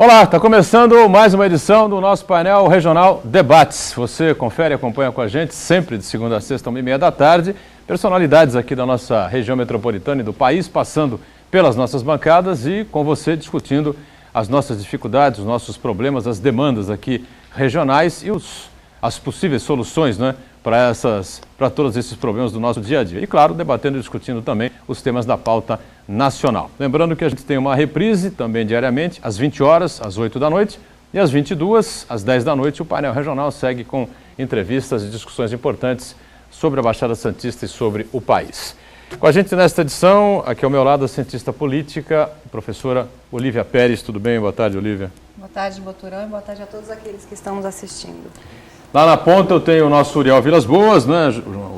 Olá, está começando mais uma edição do nosso painel regional Debates. Você confere e acompanha com a gente sempre de segunda a sexta, 1h30 da tarde. Personalidades aqui da nossa região metropolitana e do país passando pelas nossas bancadas e com você discutindo as nossas dificuldades, os nossos problemas, as demandas aqui regionais e as possíveis soluções, né, para todos esses problemas do nosso dia a dia. E claro, debatendo e discutindo também os temas da pauta nacional. Lembrando que a gente tem uma reprise também diariamente, às 20 horas, às 8 da noite, e às 22, às 10 da noite, o painel regional segue com entrevistas e discussões importantes sobre a Baixada Santista e sobre o país. Com a gente nesta edição, aqui ao meu lado, a cientista política, a professora Olívia Pérez. Tudo bem? Boa tarde, Olívia. Boa tarde, Boturão, e boa tarde a todos aqueles que estão nos assistindo. Lá na ponta eu tenho o nosso Uriel Vilas Boas, né?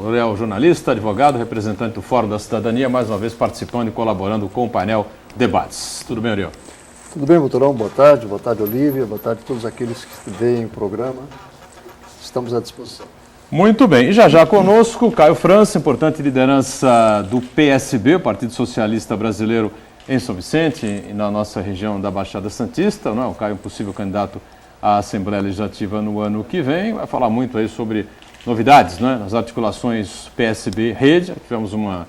Uriel, jornalista, advogado, representante do Fórum da Cidadania, mais uma vez participando e colaborando com o painel Debates. Tudo bem, Uriel? Tudo bem, Boturão? Boa tarde, Olívia, boa tarde a todos aqueles que veem o programa. Estamos à disposição. Muito bem, e já conosco, Caio França, importante liderança do PSB, o Partido Socialista Brasileiro em São Vicente, e na nossa região da Baixada Santista, não é? O Caio é um possível candidato à Assembleia Legislativa no ano que vem, vai falar muito aí sobre novidades, né? Nas articulações PSB-Rede. Tivemos um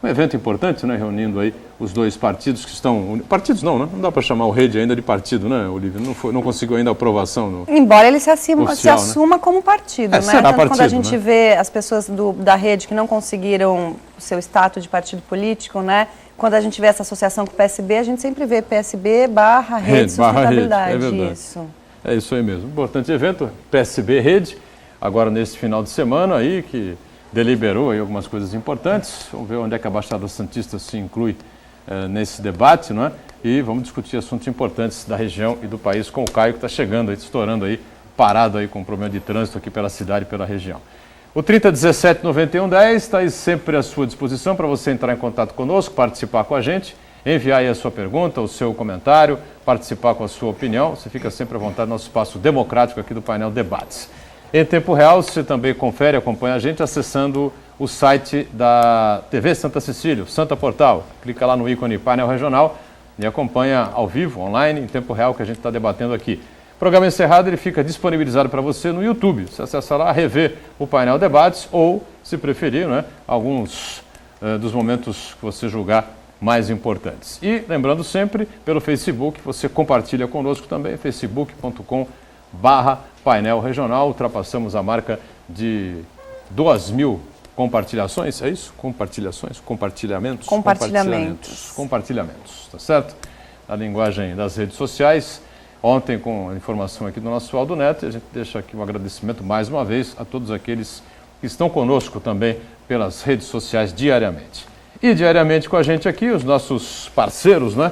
evento importante, né? Reunindo aí os dois partidos que estão... Partidos não, né? Não dá para chamar o Rede ainda de partido, né, Olívia? Não conseguiu ainda a aprovação. Embora ele se oficial, assuma, né, como partido, né? Será Tanto partido, quando a gente, né, vê as pessoas da Rede que não conseguiram o seu status de partido político, né? Quando a gente vê essa associação com o PSB, a gente sempre vê PSB barra Rede Sustentabilidade. É verdade. Isso. É isso aí mesmo. Importante evento, PSB-Rede, agora nesse final de semana aí, que deliberou aí algumas coisas importantes. Vamos ver onde é que a Baixada Santista se inclui nesse debate, não é? E vamos discutir assuntos importantes da região e do país com o Caio, que está chegando aí, estourando aí, parado aí com um problema de trânsito aqui pela cidade e pela região. O 3017-9110 está aí sempre à sua disposição para você entrar em contato conosco, participar com a gente, enviar aí a sua pergunta, o seu comentário, participar com a sua opinião. Você fica sempre à vontade no nosso espaço democrático aqui do painel Debates. Em tempo real, você também confere e acompanha a gente acessando o site da TV Santa Cecília, Santa Portal. Clica lá no ícone painel regional e acompanha ao vivo, online, em tempo real, que a gente está debatendo aqui. O programa encerrado, ele fica disponibilizado para você no YouTube. Você acessa lá, rever o painel Debates ou, se preferir, né, alguns dos momentos que você julgar mais importantes. E lembrando sempre, pelo Facebook, você compartilha conosco também, facebook.com/painel regional. Ultrapassamos a marca de 2.000 compartilhações, é isso? Compartilhamentos, tá certo? Na linguagem das redes sociais. Ontem, com a informação aqui do nosso Aldo Neto, a gente deixa aqui um agradecimento mais uma vez a todos aqueles que estão conosco também pelas redes sociais diariamente. E diariamente com a gente aqui, os nossos parceiros, né?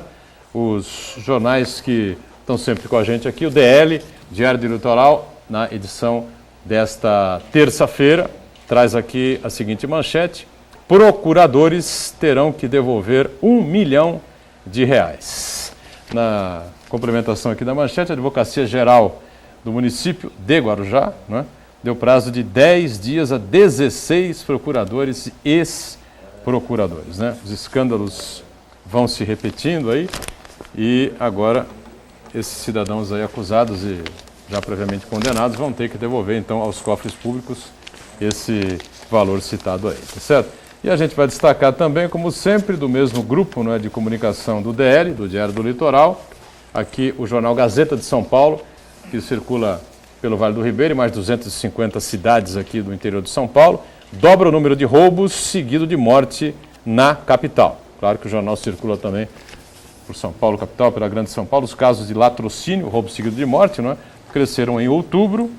Os jornais que estão sempre com a gente aqui, o DL, Diário do Litoral, na edição desta terça-feira, traz aqui a seguinte manchete: procuradores terão que devolver R$1 milhão. Na complementação aqui da manchete, a Advocacia Geral do município de Guarujá, né, deu prazo de 10 dias a 16 procuradores e ex-procuradores, né? Os escândalos vão se repetindo aí e agora esses cidadãos aí acusados e já previamente condenados vão ter que devolver então aos cofres públicos esse valor citado aí, tá certo? E a gente vai destacar também, como sempre, do mesmo grupo, né, de comunicação do DL, do Diário do Litoral, aqui o jornal Gazeta de São Paulo, que circula pelo Vale do Ribeira e mais 250 cidades aqui do interior de São Paulo, dobra o número de roubos seguido de morte na capital. Claro que o jornal circula também por São Paulo, capital, pela Grande São Paulo. Os casos de latrocínio, roubo seguido de morte, não é, cresceram em outubro.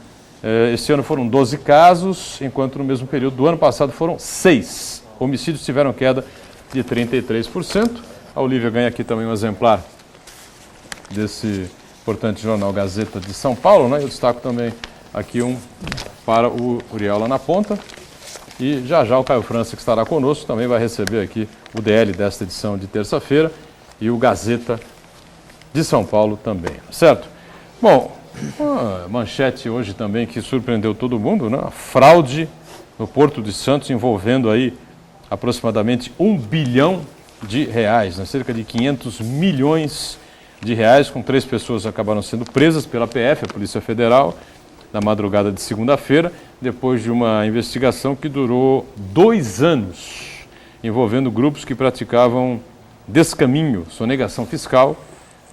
Esse ano foram 12 casos, enquanto no mesmo período do ano passado foram 6. Homicídios tiveram queda de 33%. A Olívia ganha aqui também um exemplar desse importante jornal Gazeta de São Paulo, né? Eu destaco também aqui um para o Uriel lá na ponta. E já o Caio França, que estará conosco, também vai receber aqui o DL desta edição de terça-feira e o Gazeta de São Paulo também, certo? Bom, uma manchete hoje também que surpreendeu todo mundo, né? A fraude no Porto de Santos envolvendo aí aproximadamente R$1 bilhão, né? Cerca de 500 milhões de reais, com 3 pessoas acabaram sendo presas pela PF, a Polícia Federal, na madrugada de segunda-feira, depois de uma investigação que durou 2 anos, envolvendo grupos que praticavam descaminho, sonegação fiscal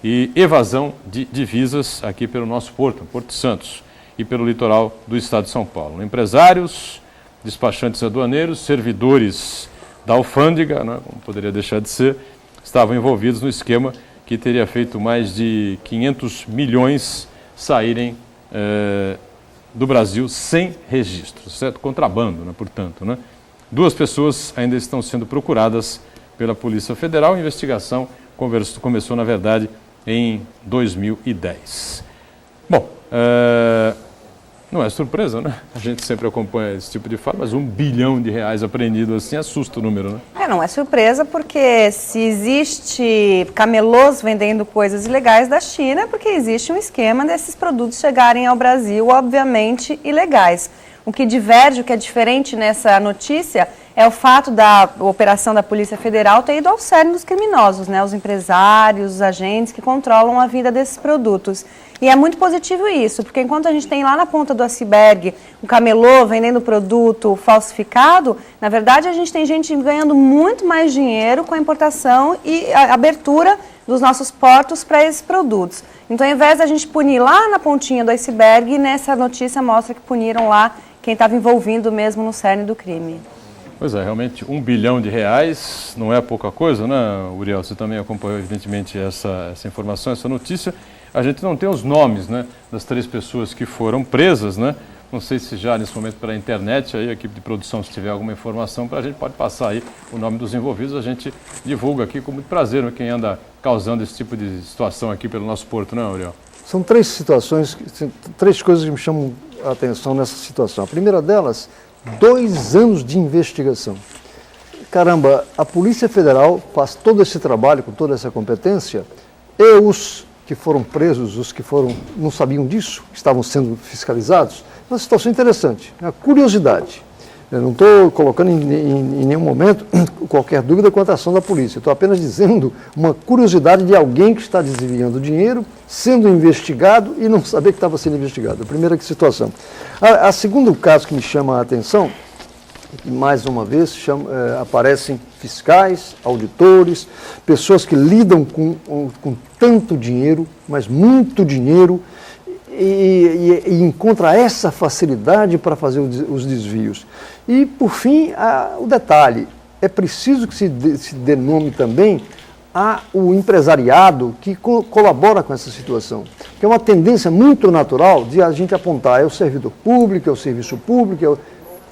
e evasão de divisas aqui pelo nosso porto, Porto Santos, e pelo litoral do estado de São Paulo. Empresários, despachantes aduaneiros, servidores da alfândega, né, como poderia deixar de ser, estavam envolvidos no esquema que teria feito mais de 500 milhões saírem do Brasil sem registro, certo? Contrabando, né, portanto, né? 2 pessoas ainda estão sendo procuradas pela Polícia Federal. A investigação começou, na verdade, em 2010. Bom, não é surpresa, né? A gente sempre acompanha esse tipo de fato, mas R$1 bilhão apreendido assim assusta o número, né? Não é surpresa, porque se existe camelôs vendendo coisas ilegais da China, é porque existe um esquema desses produtos chegarem ao Brasil, obviamente, ilegais. O que diverge, o que é diferente nessa notícia, é o fato da operação da Polícia Federal ter ido ao cerne dos criminosos, né? Os empresários, os agentes que controlam a vida desses produtos. E é muito positivo isso, porque enquanto a gente tem lá na ponta do iceberg um camelô vendendo produto falsificado, na verdade a gente tem gente ganhando muito mais dinheiro com a importação e a abertura dos nossos portos para esses produtos. Então, ao invés da gente punir lá na pontinha do iceberg, nessa notícia mostra que puniram lá quem estava envolvido mesmo no cerne do crime. Pois é, realmente R$1 bilhão não é pouca coisa, né, Uriel? Você também acompanhou, evidentemente, essa informação, essa notícia. A gente não tem os nomes, né, das 3 pessoas que foram presas, né? Não sei se já nesse momento pela internet, aí a equipe de produção, se tiver alguma informação para a gente, pode passar aí o nome dos envolvidos, a gente divulga aqui com muito prazer, né, quem anda causando esse tipo de situação aqui pelo nosso porto, não é, Uriel? São 3 situações, 3 coisas que me chamam a atenção nessa situação. A primeira delas, 2 anos de investigação. Caramba, a Polícia Federal faz todo esse trabalho com toda essa competência e os que foram presos, os que não sabiam disso, estavam sendo fiscalizados. É uma situação interessante, é uma curiosidade. Eu não estou colocando em nenhum momento qualquer dúvida quanto à ação da polícia. Estou apenas dizendo uma curiosidade de alguém que está desviando dinheiro, sendo investigado e não saber que estava sendo investigado. A primeira situação. A segundo caso que me chama a atenção, que mais uma vez aparecem fiscais, auditores, pessoas que lidam com tanto dinheiro, mas muito dinheiro, e encontra essa facilidade para fazer os desvios. E, por fim, o detalhe, é preciso que se dê nome também o empresariado que colabora com essa situação, que é uma tendência muito natural de a gente apontar, é o servidor público, é o serviço público,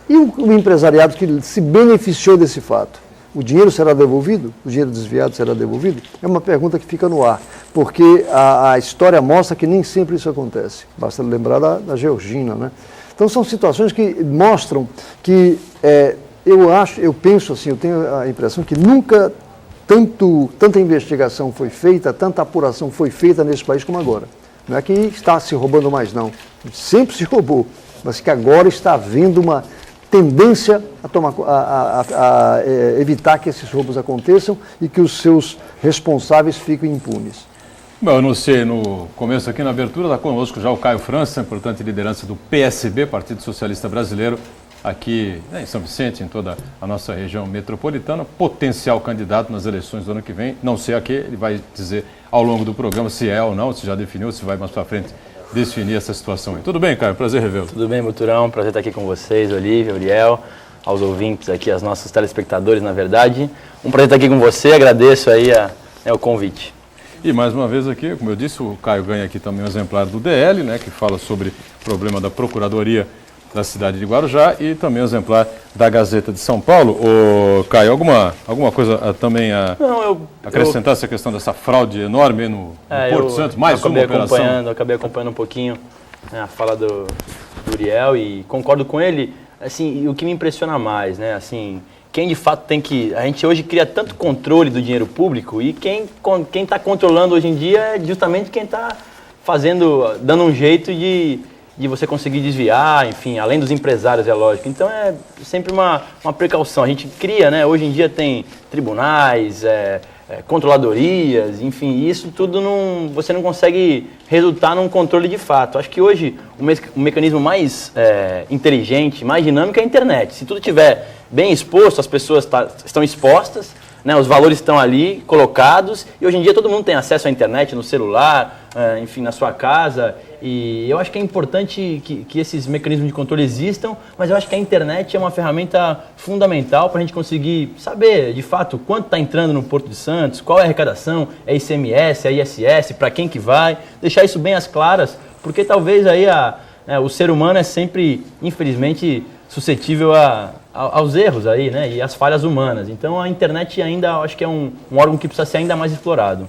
e o empresariado que se beneficiou desse fato. O dinheiro será devolvido? O dinheiro desviado será devolvido? É uma pergunta que fica no ar, porque a história mostra que nem sempre isso acontece. Basta lembrar da Georgina, né? Então são situações que mostram que eu penso assim, eu tenho a impressão que nunca tanta investigação foi feita, tanta apuração foi feita nesse país como agora. Não é que está se roubando mais, não. Sempre se roubou, mas que agora está havendo uma tendência a evitar que esses roubos aconteçam e que os seus responsáveis fiquem impunes. Bom, eu anunciei no começo aqui na abertura, está conosco já o Caio França, importante liderança do PSB, Partido Socialista Brasileiro, aqui em São Vicente, em toda a nossa região metropolitana, potencial candidato nas eleições do ano que vem, não sei a que, ele vai dizer ao longo do programa se é ou não, se já definiu, se vai mais para frente definir essa situação aí. Tudo bem, Caio? Prazer revê-lo. Tudo bem, Buturão. Prazer estar aqui com vocês, Olívia, Uriel, aos ouvintes aqui, aos nossos telespectadores, na verdade. Um prazer estar aqui com você, agradeço aí o convite. E mais uma vez aqui, como eu disse, o Caio ganha aqui também um exemplar do DL, né, que fala sobre o problema da Procuradoria da cidade de Guarujá e também um exemplar da Gazeta de São Paulo. Ô, Caio, alguma coisa também a acrescentar essa questão dessa fraude enorme no Porto Santos? Mais uma operação? Eu acabei acompanhando um pouquinho a fala do Uriel e concordo com ele. Assim, o que me impressiona mais, né, assim, quem de fato tem que... A gente hoje cria tanto controle do dinheiro público e quem está controlando hoje em dia é justamente quem está dando um jeito de você conseguir desviar, enfim, além dos empresários, é lógico. Então é sempre uma precaução. A gente cria, né? Hoje em dia tem tribunais, controladorias, enfim, isso tudo você não consegue resultar num controle de fato. Acho que hoje o mecanismo mais inteligente, mais dinâmico é a internet. Se tudo estiver bem exposto, as pessoas estão expostas, né, os valores estão ali colocados, e hoje em dia todo mundo tem acesso à internet no celular, enfim, na sua casa, e eu acho que é importante que esses mecanismos de controle existam, mas eu acho que a internet é uma ferramenta fundamental para a gente conseguir saber, de fato, quanto está entrando no Porto de Santos, qual é a arrecadação, é ICMS, é ISS, para quem que vai, deixar isso bem às claras, porque talvez aí o ser humano é sempre, infelizmente, suscetível aos erros aí, né, e às falhas humanas. Então a internet ainda, acho que é um órgão que precisa ser ainda mais explorado.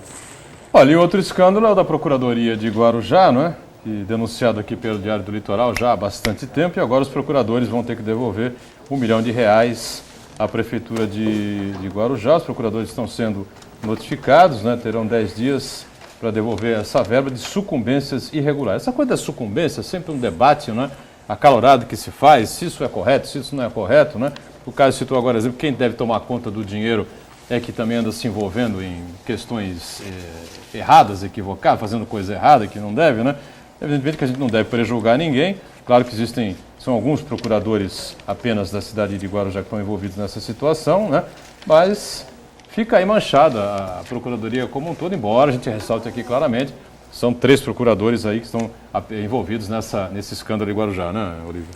Olha, e outro escândalo é o da Procuradoria de Guarujá, não é? Que denunciado aqui pelo Diário do Litoral já há bastante tempo, e agora os procuradores vão ter que devolver R$1 milhão à Prefeitura de Guarujá. Os procuradores estão sendo notificados, né? Terão 10 dias para devolver essa verba de sucumbências irregulares. Essa coisa da sucumbência é sempre um debate, né, acalorado que se faz, se isso é correto, se isso não é correto, né? O Caio citou agora, exemplo, quem deve tomar conta do dinheiro é que também anda se envolvendo em questões erradas, equivocadas, fazendo coisa errada que não deve, né? Evidentemente que a gente não deve prejulgar ninguém. Claro que são alguns procuradores apenas da cidade de Guarujá que estão envolvidos nessa situação, né? Mas fica aí manchada a Procuradoria como um todo, embora a gente ressalte aqui claramente, são 3 procuradores aí que estão envolvidos nesse escândalo de Guarujá, né, Olívia?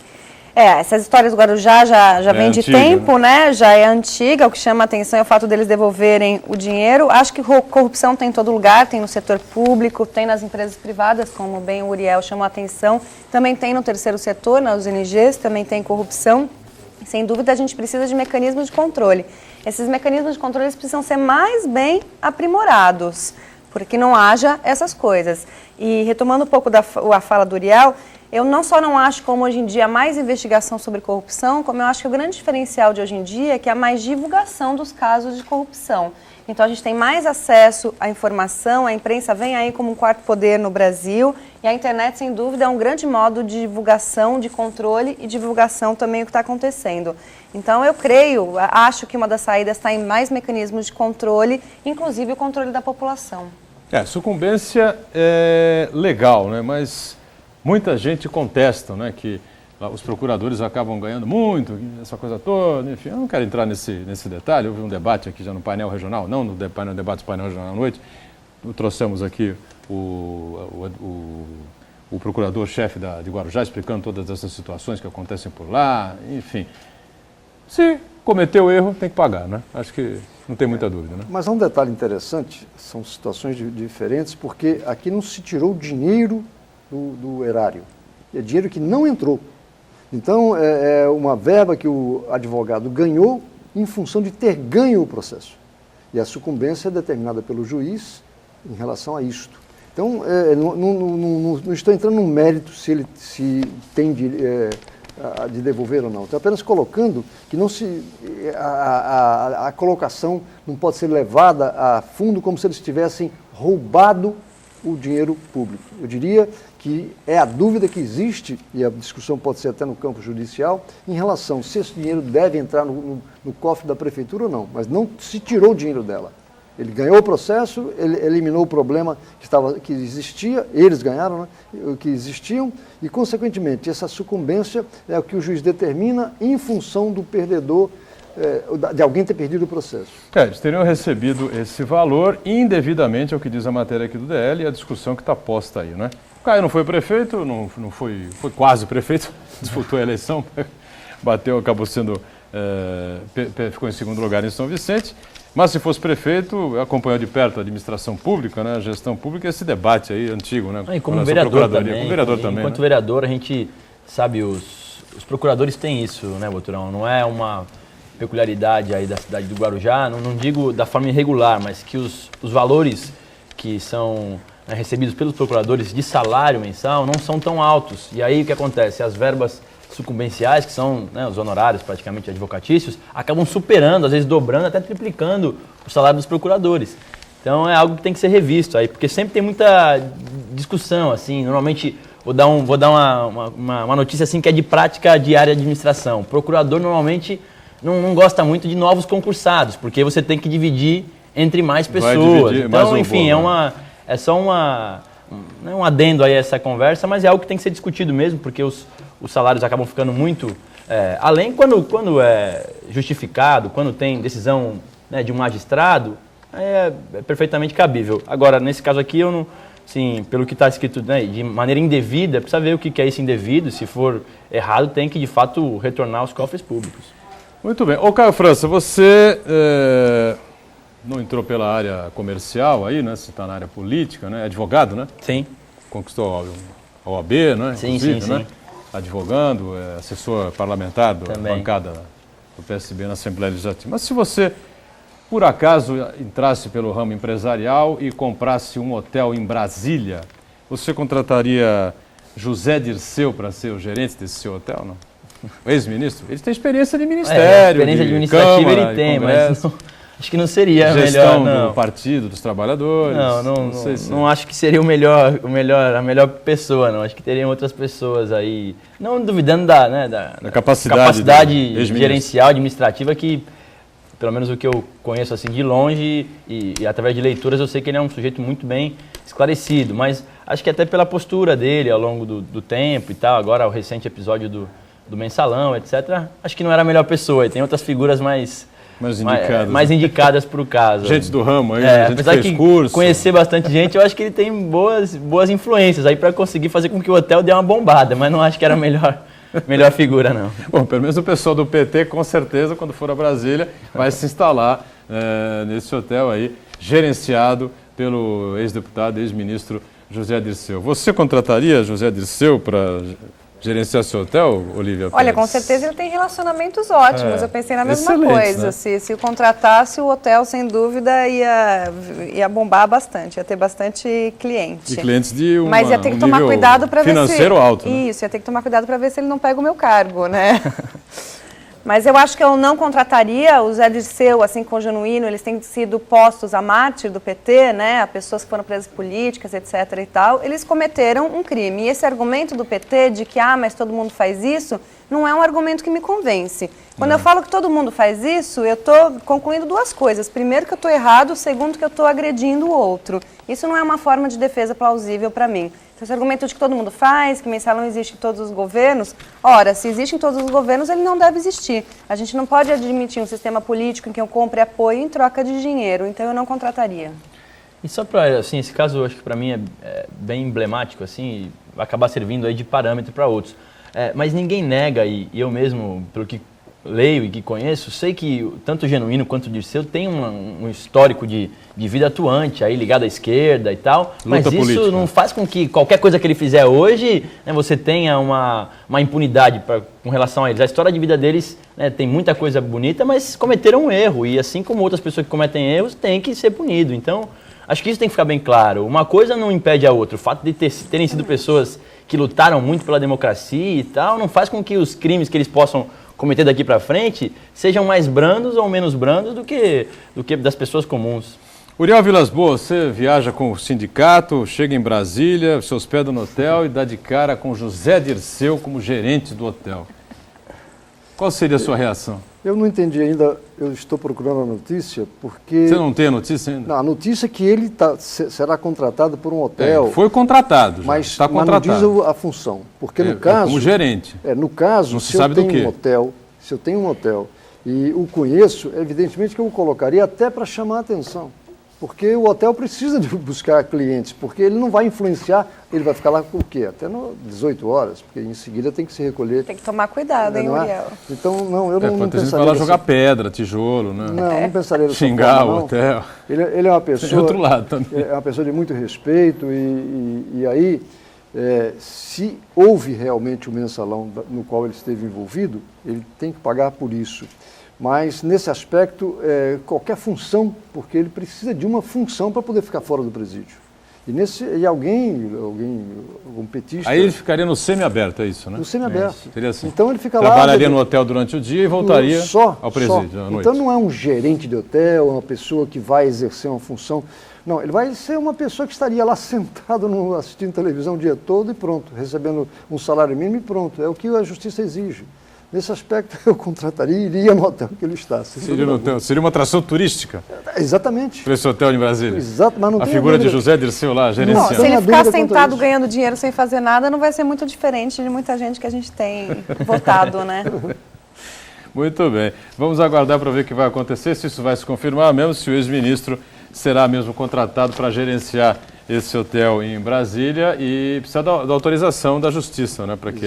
Essas histórias do Guarujá já vem de antiga, tempo, né? Já é antiga. O que chama a atenção é o fato deles devolverem o dinheiro. Acho que corrupção tem em todo lugar, tem no setor público, tem nas empresas privadas, como bem o Uriel chamou a atenção. Também tem no terceiro setor, nas ONGs, também tem corrupção. Sem dúvida, a gente precisa de mecanismos de controle. Esses mecanismos de controle precisam ser mais bem aprimorados, porque não haja essas coisas. E retomando um pouco a fala do Uriel, eu não acho como hoje em dia mais investigação sobre corrupção, como eu acho que o grande diferencial de hoje em dia é que há mais divulgação dos casos de corrupção. Então a gente tem mais acesso à informação, a imprensa vem aí como um quarto poder no Brasil, e a internet, sem dúvida, é um grande modo de divulgação, de controle e divulgação também do que está acontecendo. Então eu acho que uma das saídas está em mais mecanismos de controle, inclusive o controle da população. Sucumbência é legal, né? Mas muita gente contesta, né, que os procuradores acabam ganhando muito, essa coisa toda, enfim, eu não quero entrar nesse detalhe. Houve um debate aqui já no painel regional, não no debate do painel regional à noite, trouxemos aqui o procurador-chefe de Guarujá explicando todas essas situações que acontecem por lá, enfim. Se cometeu erro, tem que pagar, né? Acho que não tem muita dúvida, né? Mas há um detalhe interessante, são situações diferentes, porque aqui não se tirou dinheiro do erário. É dinheiro que não entrou. Então, é uma verba que o advogado ganhou em função de ter ganho o processo. E a sucumbência é determinada pelo juiz em relação a isto. Então, não estou entrando no mérito se tem de devolver ou não. Estou apenas colocando que a colocação não pode ser levada a fundo como se eles tivessem roubado o dinheiro público. Eu diria que é a dúvida que existe, e a discussão pode ser até no campo judicial, em relação se esse dinheiro deve entrar no cofre da prefeitura ou não, mas não se tirou o dinheiro dela. Ele ganhou o processo, ele eliminou o problema que existia, eles ganharam, né, que existiam, e, consequentemente, essa sucumbência é o que o juiz determina em função do perdedor, de alguém ter perdido o processo. Eles teriam recebido esse valor indevidamente, é o que diz a matéria aqui do DL, e a discussão que está posta aí, né? O Caio não foi prefeito, foi quase prefeito, disputou a eleição, acabou sendo, ficou em segundo lugar em São Vicente, mas se fosse prefeito, acompanhou de perto a administração pública, né, a gestão pública, esse debate aí antigo, né? E como vereador também. Como vereador também, enquanto né? vereador, a gente sabe, os procuradores têm isso, né, Boturão? Não é uma peculiaridade aí da cidade do Guarujá, não digo da forma irregular, mas que os valores que são recebidos pelos procuradores de salário mensal não são tão altos. E aí o que acontece? As verbas sucumbenciais, que são, né, os honorários praticamente advocatícios, acabam superando, às vezes dobrando, até triplicando o salário dos procuradores. Então é algo que tem que ser revisto aí, porque sempre tem muita discussão, assim, normalmente vou dar uma notícia assim que é de prática diária de administração. O procurador normalmente não gosta muito de novos concursados, porque você tem que dividir entre mais Vai pessoas. dividir Então, mais o enfim, bolo, é só não é um adendo aí a essa conversa, mas é algo que tem que ser discutido mesmo, porque os salários acabam ficando muito além quando é justificado, quando tem decisão, né, de um magistrado, é perfeitamente cabível. Agora, nesse caso aqui, eu não, sim, pelo que está escrito, né, de maneira indevida, precisa ver o que é isso indevido. Se for errado, tem que de fato retornar aos cofres públicos. Muito bem. Ô, Caio França, você não entrou pela área comercial aí, né? Você está na área política, né? Advogado, né? Sim. Conquistou a OAB, né? Sim, Inclusive, sim, né? sim. Advogando, assessor parlamentar da Também. bancada do PSB na Assembleia Legislativa. Mas se você, por acaso, entrasse pelo ramo empresarial e comprasse um hotel em Brasília, você contrataria José Dirceu para ser o gerente desse seu hotel, não? O ex-ministro? Ele tem experiência de ministério, experiência de administrativa Câmara, ele tem, de Congresso, mas acho que não seria gestão melhor, não. do Partido dos Trabalhadores. Não acho que seria a melhor pessoa, não. Acho que teriam outras pessoas aí, não duvidando da capacidade gerencial, administrativa, que, pelo menos o que eu conheço assim de longe e através de leituras, eu sei que ele é um sujeito muito bem esclarecido, mas acho que até pela postura dele ao longo do tempo e tal, agora o recente episódio do Mensalão, etc., acho que não era a melhor pessoa, e tem outras figuras mais indicadas para o caso. Gente do ramo aí, gente apesar que fez curso. Conhecer bastante gente, eu acho que ele tem boas influências aí para conseguir fazer com que o hotel dê uma bombada, mas não acho que era a melhor figura, não. Bom, pelo menos o pessoal do PT, com certeza, quando for a Brasília, vai se instalar nesse hotel aí, gerenciado pelo ex-deputado, ex-ministro José Dirceu. Você contrataria José Dirceu para gerenciar seu hotel, Olívia Pérez? Olha, com certeza ele tem relacionamentos ótimos. Eu pensei na mesma excelentes, coisa. né? Se o contratasse, o hotel, sem dúvida, ia bombar bastante, ia ter bastante cliente. E clientes de Mas ia ter que tomar cuidado para ver se... financeiro alto, né? Isso, ia ter que tomar cuidado para ver se ele não pega o meu cargo, né? Mas eu acho que eu não contrataria o Zé Dirceu, assim, com o Genuíno. Eles têm sido postos a mártir do PT, né? A pessoas que foram presas políticas, etc. e tal. Eles cometeram um crime. E esse argumento do PT de que, mas todo mundo faz isso, não é um argumento que me convence. Quando eu falo que todo mundo faz isso, eu estou concluindo duas coisas. Primeiro, que eu estou errado. Segundo, que eu estou agredindo o outro. Isso não é uma forma de defesa plausível para mim. Então, esse argumento de que todo mundo faz, que mensalão existe em todos os governos, ora, se existe em todos os governos, ele não deve existir. A gente não pode admitir um sistema político em que eu compre apoio em troca de dinheiro, então eu não contrataria. E só para, assim, esse caso, eu acho que para mim é bem emblemático, assim, e vai acabar servindo aí de parâmetro para outros. Mas ninguém nega, e eu mesmo, pelo que leio e que conheço, sei que tanto o Genuíno quanto o Dirceu tem um histórico de vida atuante, aí ligado à esquerda e tal, mas Luta isso política. não faz com que qualquer coisa que ele fizer hoje, né, você tenha uma impunidade com relação a eles. A história de vida deles, né, tem muita coisa bonita, mas cometeram um erro, e assim como outras pessoas que cometem erros, tem que ser punido. Então, acho que isso tem que ficar bem claro. Uma coisa não impede a outra. O fato de terem sido pessoas que lutaram muito pela democracia e tal, não faz com que os crimes que eles possam cometer daqui para frente sejam mais brandos ou menos brandos do que das pessoas comuns. Uriel Vilas Boas, você viaja com o sindicato, chega em Brasília, se hospeda no hotel e dá de cara com José Dirceu como gerente do hotel. Qual seria a sua reação? Eu não entendi ainda, eu estou procurando a notícia, porque... Você não tem a notícia ainda? Não, a notícia é que ele será contratado por um hotel... Foi contratado já, mas, está contratado. mas não diz a função, porque no caso... como gerente. No caso, não se se sabe eu do tenho quê? se eu tenho um hotel e o conheço, evidentemente que eu o colocaria até para chamar a atenção. Porque o hotel precisa de buscar clientes, porque ele não vai influenciar, ele vai ficar lá com o quê? Até 18 horas, porque em seguida tem que se recolher. Tem que tomar cuidado, hein, Uriel? Então, não, eu não pensaria... Vai lá jogar pedra, tijolo, né? Não pensaria dessa xingar forma, o não. hotel. Ele é uma pessoa... Tem outro lado também. É uma pessoa de muito respeito e aí, se houve realmente o mensalão no qual ele esteve envolvido, ele tem que pagar por isso. Mas, nesse aspecto, qualquer função, porque ele precisa de uma função para poder ficar fora do presídio. E algum petista... Aí ele ficaria no semi-aberto, é isso, né? No semi-aberto. Seria assim. Então ele fica lá... Trabalharia no hotel durante o dia e voltaria ao presídio à noite. Então não é um gerente de hotel, uma pessoa que vai exercer uma função... Não, ele vai ser uma pessoa que estaria lá sentado assistindo televisão o dia todo e pronto, recebendo um salário mínimo e pronto. É o que a justiça exige. Nesse aspecto, eu contrataria e iria no hotel que ele está. Seria uma atração turística Exatamente. para esse hotel em Brasília. Exato, mas não A tem figura de dúvida. José Dirceu lá, Não, gerenciando. se ele Não, ficar dúvida quanto a sentado isso. ganhando dinheiro sem fazer nada, não vai ser muito diferente de muita gente que a gente tem votado, né? Muito bem. Vamos aguardar para ver o que vai acontecer, se isso vai se confirmar mesmo, se o ex-ministro será mesmo contratado para gerenciar esse hotel em Brasília e precisa da autorização da Justiça, né, para que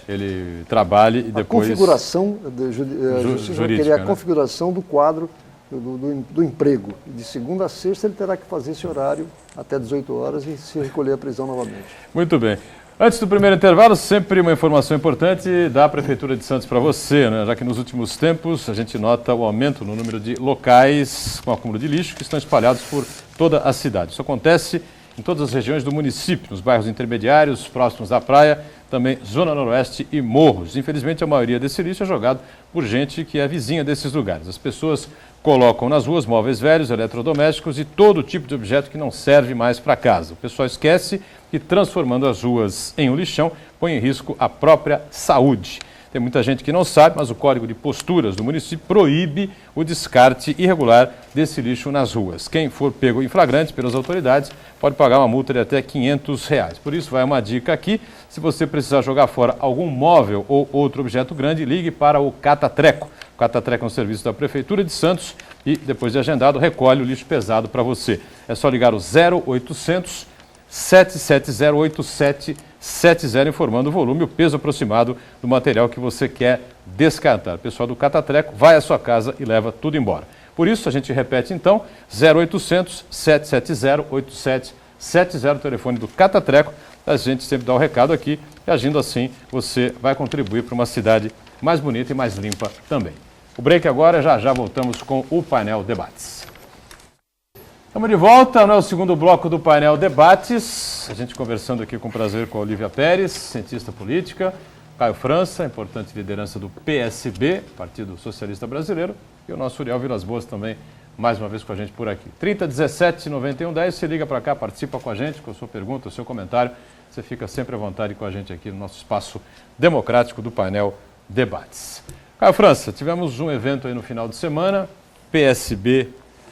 ele trabalhe e A depois... configuração, a Justiça vai querer jurídica, a configuração do quadro do emprego. De segunda a sexta ele terá que fazer esse horário até 18 horas e se recolher à prisão novamente. Muito bem. Antes do primeiro intervalo, sempre uma informação importante da Prefeitura de Santos para você, né? Já que nos últimos tempos a gente nota o aumento no número de locais com acúmulo de lixo que estão espalhados por toda a cidade. Isso acontece em todas as regiões do município, nos bairros intermediários, próximos à praia, também Zona Noroeste e morros. Infelizmente, a maioria desse lixo é jogado por gente que é vizinha desses lugares. As pessoas colocam nas ruas móveis velhos, eletrodomésticos e todo tipo de objeto que não serve mais para casa. O pessoal esquece que transformando as ruas em um lixão põe em risco a própria saúde. Tem muita gente que não sabe, mas o Código de Posturas do município proíbe o descarte irregular desse lixo nas ruas. Quem for pego em flagrante pelas autoridades pode pagar uma multa de até R$500. Por isso, vai uma dica aqui. Se você precisar jogar fora algum móvel ou outro objeto grande, ligue para o Catatreco. O Catatreco é um serviço da Prefeitura de Santos e, depois de agendado, recolhe o lixo pesado para você. É só ligar o 0800 770 8770, informando o volume e o peso aproximado do material que você quer descartar. O pessoal do Catatreco vai à sua casa e leva tudo embora. Por isso, a gente repete então, 0800 770 8770, o telefone do Catatreco. A gente sempre dá o recado aqui e, agindo assim, você vai contribuir para uma cidade mais bonita e mais limpa também. O break agora, já voltamos com o Painel Debates. Estamos de volta, no segundo bloco do Painel Debates. A gente conversando aqui com prazer com a Olívia Pérez, cientista política, Caio França, importante liderança do PSB, Partido Socialista Brasileiro, e o nosso Uriel Vilas Boas também, mais uma vez com a gente por aqui. 3017-9110, você liga para cá, participa com a gente, com a sua pergunta, o seu comentário. Você fica sempre à vontade com a gente aqui no nosso espaço democrático do Painel Debates. Caio França, tivemos um evento aí no final de semana, PSB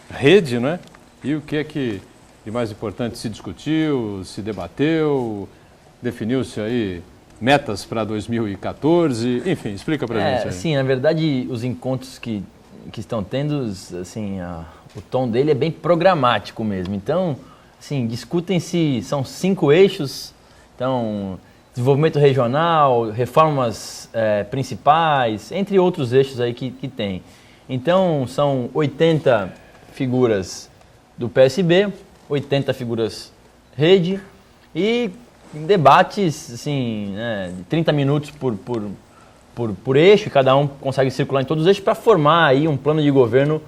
Rede, não é? E o que é que de mais importante se discutiu, se debateu, definiu-se aí metas para 2014, enfim, explica para a gente aí. Sim, na verdade, os encontros que estão tendo, assim, o tom dele é bem programático mesmo. Então, assim, discutem-se, são 5 eixos, então, desenvolvimento regional, reformas principais, entre outros eixos aí que tem. Então, são 80 figuras do PSB, 80 figuras rede e debates, assim, de 30 minutos por eixo, e cada um consegue circular em todos os eixos para formar aí um plano de governo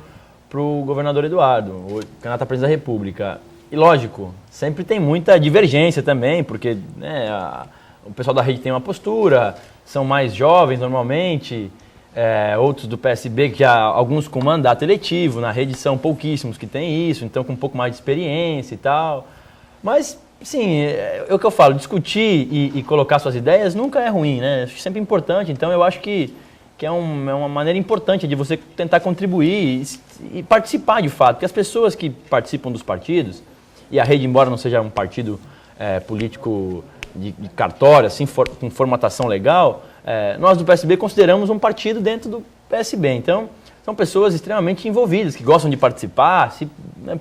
para o governador Eduardo, o candidato à presidência da República. E lógico, sempre tem muita divergência também, porque o pessoal da rede tem uma postura, são mais jovens normalmente, outros do PSB que já alguns com mandato eletivo, na rede são pouquíssimos que têm isso, então com um pouco mais de experiência e tal. Mas, sim, é o que eu falo, discutir e colocar suas ideias nunca é ruim, né? Acho sempre importante, então eu acho que é uma maneira importante de você tentar contribuir e participar de fato, porque as pessoas que participam dos partidos, e a rede, embora não seja um partido político de cartório, assim, com formatação legal, nós do PSB consideramos um partido dentro do PSB. Então, são pessoas extremamente envolvidas, que gostam de participar, se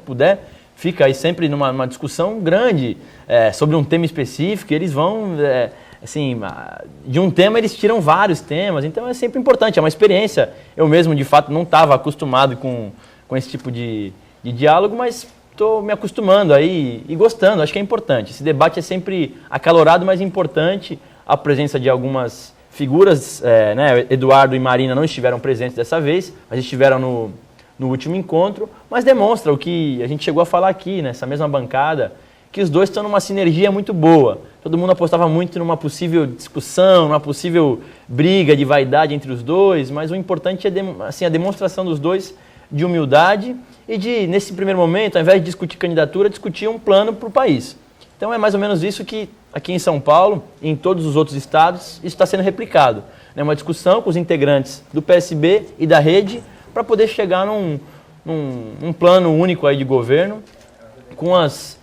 puder, fica aí sempre numa discussão grande sobre um tema específico, e eles vão, assim, de um tema eles tiram vários temas, então é sempre importante, é uma experiência. Eu mesmo, de fato, não estava acostumado com esse tipo de diálogo, mas estou me acostumando aí e gostando, acho que é importante. Esse debate é sempre acalorado, mas importante, a presença de algumas figuras, Eduardo e Marina não estiveram presentes dessa vez, mas estiveram no último encontro, mas demonstra o que a gente chegou a falar aqui, nessa mesma bancada, que os dois estão numa sinergia muito boa. Todo mundo apostava muito numa possível discussão, numa possível briga de vaidade entre os dois, mas o importante é a demonstração dos dois de humildade e de, nesse primeiro momento, ao invés de discutir candidatura, discutir um plano para o país. Então é mais ou menos isso que aqui em São Paulo e em todos os outros estados isso está sendo replicado. É uma discussão com os integrantes do PSB e da rede para poder chegar num plano único aí de governo com as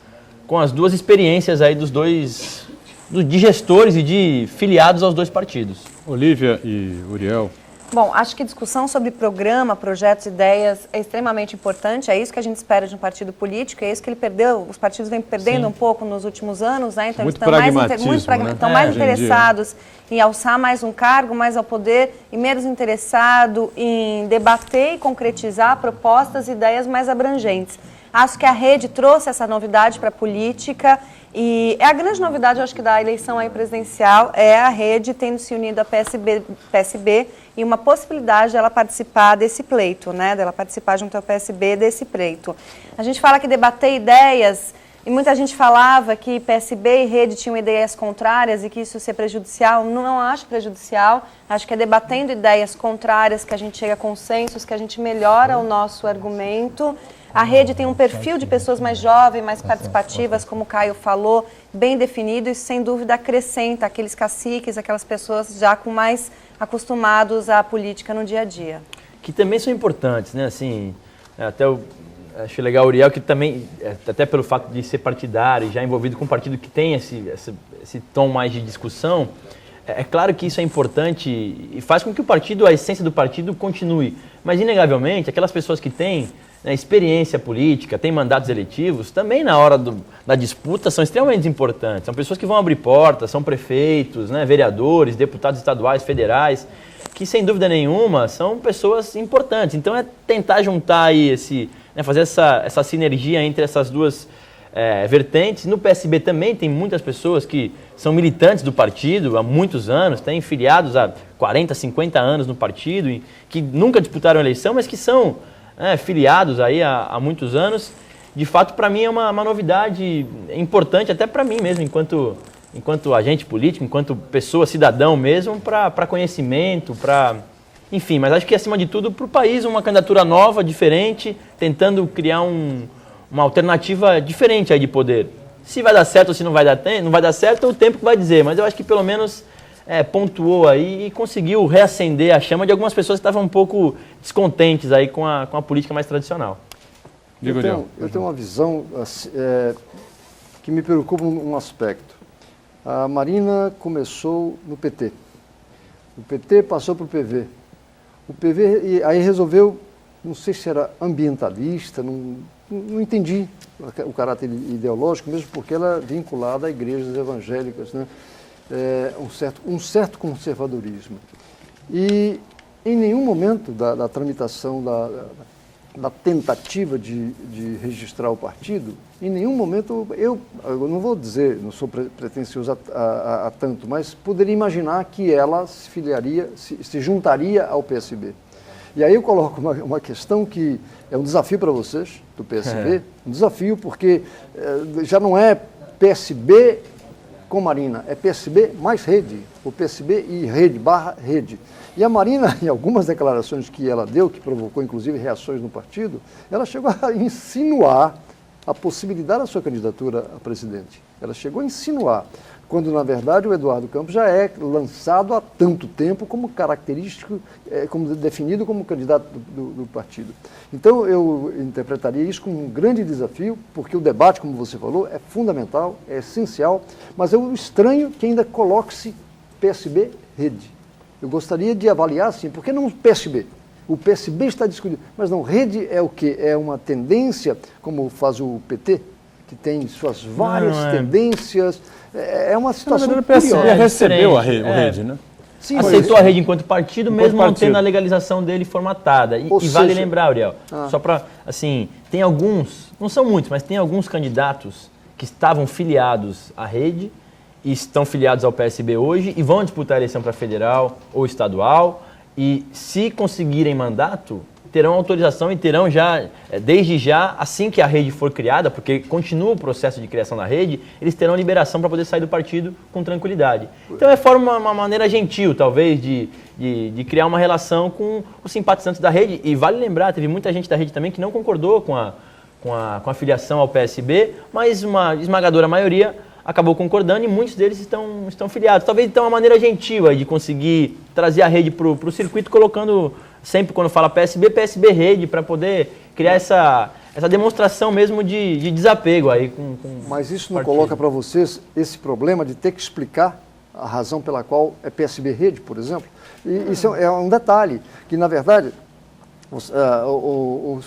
duas experiências aí de gestores e de filiados aos dois partidos. Olívia e Uriel. Bom, acho que discussão sobre programa, projetos, ideias é extremamente importante. É isso que a gente espera de um partido político, é isso que ele perdeu. Os partidos vêm perdendo um pouco nos últimos anos, né? Então muito eles estão mais interessados em alçar mais um cargo, mais ao poder, e menos interessado em debater e concretizar propostas e ideias mais abrangentes. Acho que a rede trouxe essa novidade para a política e é a grande novidade, eu acho que da eleição aí presidencial, é a rede tendo se unido à PSB e uma possibilidade dela participar desse pleito, né? Dela participar junto ao PSB desse pleito. A gente fala que debater ideias, e muita gente falava que PSB e rede tinham ideias contrárias e que isso ia ser prejudicial. Não acho prejudicial, acho que é debatendo ideias contrárias que a gente chega a consensos, que a gente melhora o nosso argumento. A rede tem um perfil de pessoas mais jovens, mais participativas, como o Caio falou, bem definido e sem dúvida acrescenta aqueles caciques, aquelas pessoas já com mais acostumados à política no dia a dia. Que também são importantes, né? Assim, até eu acho legal o Uriel, que também, até pelo fato de ser partidário e já envolvido com um partido que tem esse tom mais de discussão, é claro que isso é importante e faz com que o partido, a essência do partido continue. Mas, inegavelmente, aquelas pessoas que têm experiência política, têm mandatos eletivos, também na hora da disputa são extremamente importantes. São pessoas que vão abrir portas, são prefeitos, né, vereadores, deputados estaduais, federais, que sem dúvida nenhuma são pessoas importantes. Então é tentar juntar aí fazer essa sinergia entre essas duas vertentes. No PSB também tem muitas pessoas que são militantes do partido há muitos anos, têm filiados há 40, 50 anos no partido, e que nunca disputaram eleição, mas que são filiados aí há muitos anos. De fato, para mim é uma novidade importante, até para mim mesmo, enquanto agente político, enquanto pessoa, cidadão mesmo, para conhecimento, enfim, mas acho que acima de tudo para o país uma candidatura nova, diferente, tentando criar uma alternativa diferente aí de poder. Se vai dar certo ou se não vai dar certo, é o tempo que vai dizer, mas eu acho que pelo menos pontuou aí e conseguiu reacender a chama de algumas pessoas que estavam um pouco descontentes aí com a política mais tradicional. Eu tenho uma visão que me preocupa num aspecto. A Marina começou no PT. O PT passou para o PV. O PV e aí resolveu, não sei se era ambientalista, não entendi o caráter ideológico, mesmo porque ela é vinculada a igrejas evangélicas, né? Um certo conservadorismo. E em nenhum momento da tramitação da tentativa de registrar o partido, em nenhum momento, eu não vou dizer, não sou pretensioso a tanto, mas poderia imaginar que ela se filiaria, se juntaria ao PSB. E aí eu coloco uma questão que é um desafio para vocês, do PSB, um desafio porque já não é PSB com Marina, é PSB mais rede, o PSB e rede/rede. E a Marina, em algumas declarações que ela deu, que provocou inclusive reações no partido, ela chegou a insinuar a possibilidade da sua candidatura a presidente. Ela chegou a insinuar, quando na verdade o Eduardo Campos já é lançado há tanto tempo como característico, como definido como candidato do partido. Então eu interpretaria isso como um grande desafio, porque o debate, como você falou, é fundamental, é essencial, mas eu estranho que ainda coloque-se PSB-rede. Eu gostaria de avaliar assim, por que não o PSB? O PSB está discutindo, mas não, rede é o quê? É uma tendência, como faz o PT, que tem suas várias tendências, é uma situação curiosa. O PSB recebeu a rede, né? Sim, aceitou a rede enquanto partido, mesmo não tendo a legalização dele formatada. E vale lembrar, Uriel, só para, assim, tem alguns, não são muitos, mas tem alguns candidatos que estavam filiados à rede e estão filiados ao PSB hoje e vão disputar a eleição para federal ou estadual e, se conseguirem mandato, terão autorização e terão já, desde já, assim que a rede for criada, porque continua o processo de criação da rede, eles terão liberação para poder sair do partido com tranquilidade. Então é uma maneira gentil, talvez, de criar uma relação com os simpatizantes da rede. E vale lembrar, teve muita gente da rede também que não concordou com a filiação ao PSB, mas uma esmagadora maioria acabou concordando e muitos deles estão filiados. Talvez então uma maneira gentil aí de conseguir trazer a rede para o circuito, colocando sempre quando fala PSB, PSB Rede, para poder criar essa demonstração mesmo de desapego aí com Mas isso não coloca para vocês esse problema de ter que explicar a razão pela qual é PSB Rede, por exemplo? E isso é um detalhe, que na verdade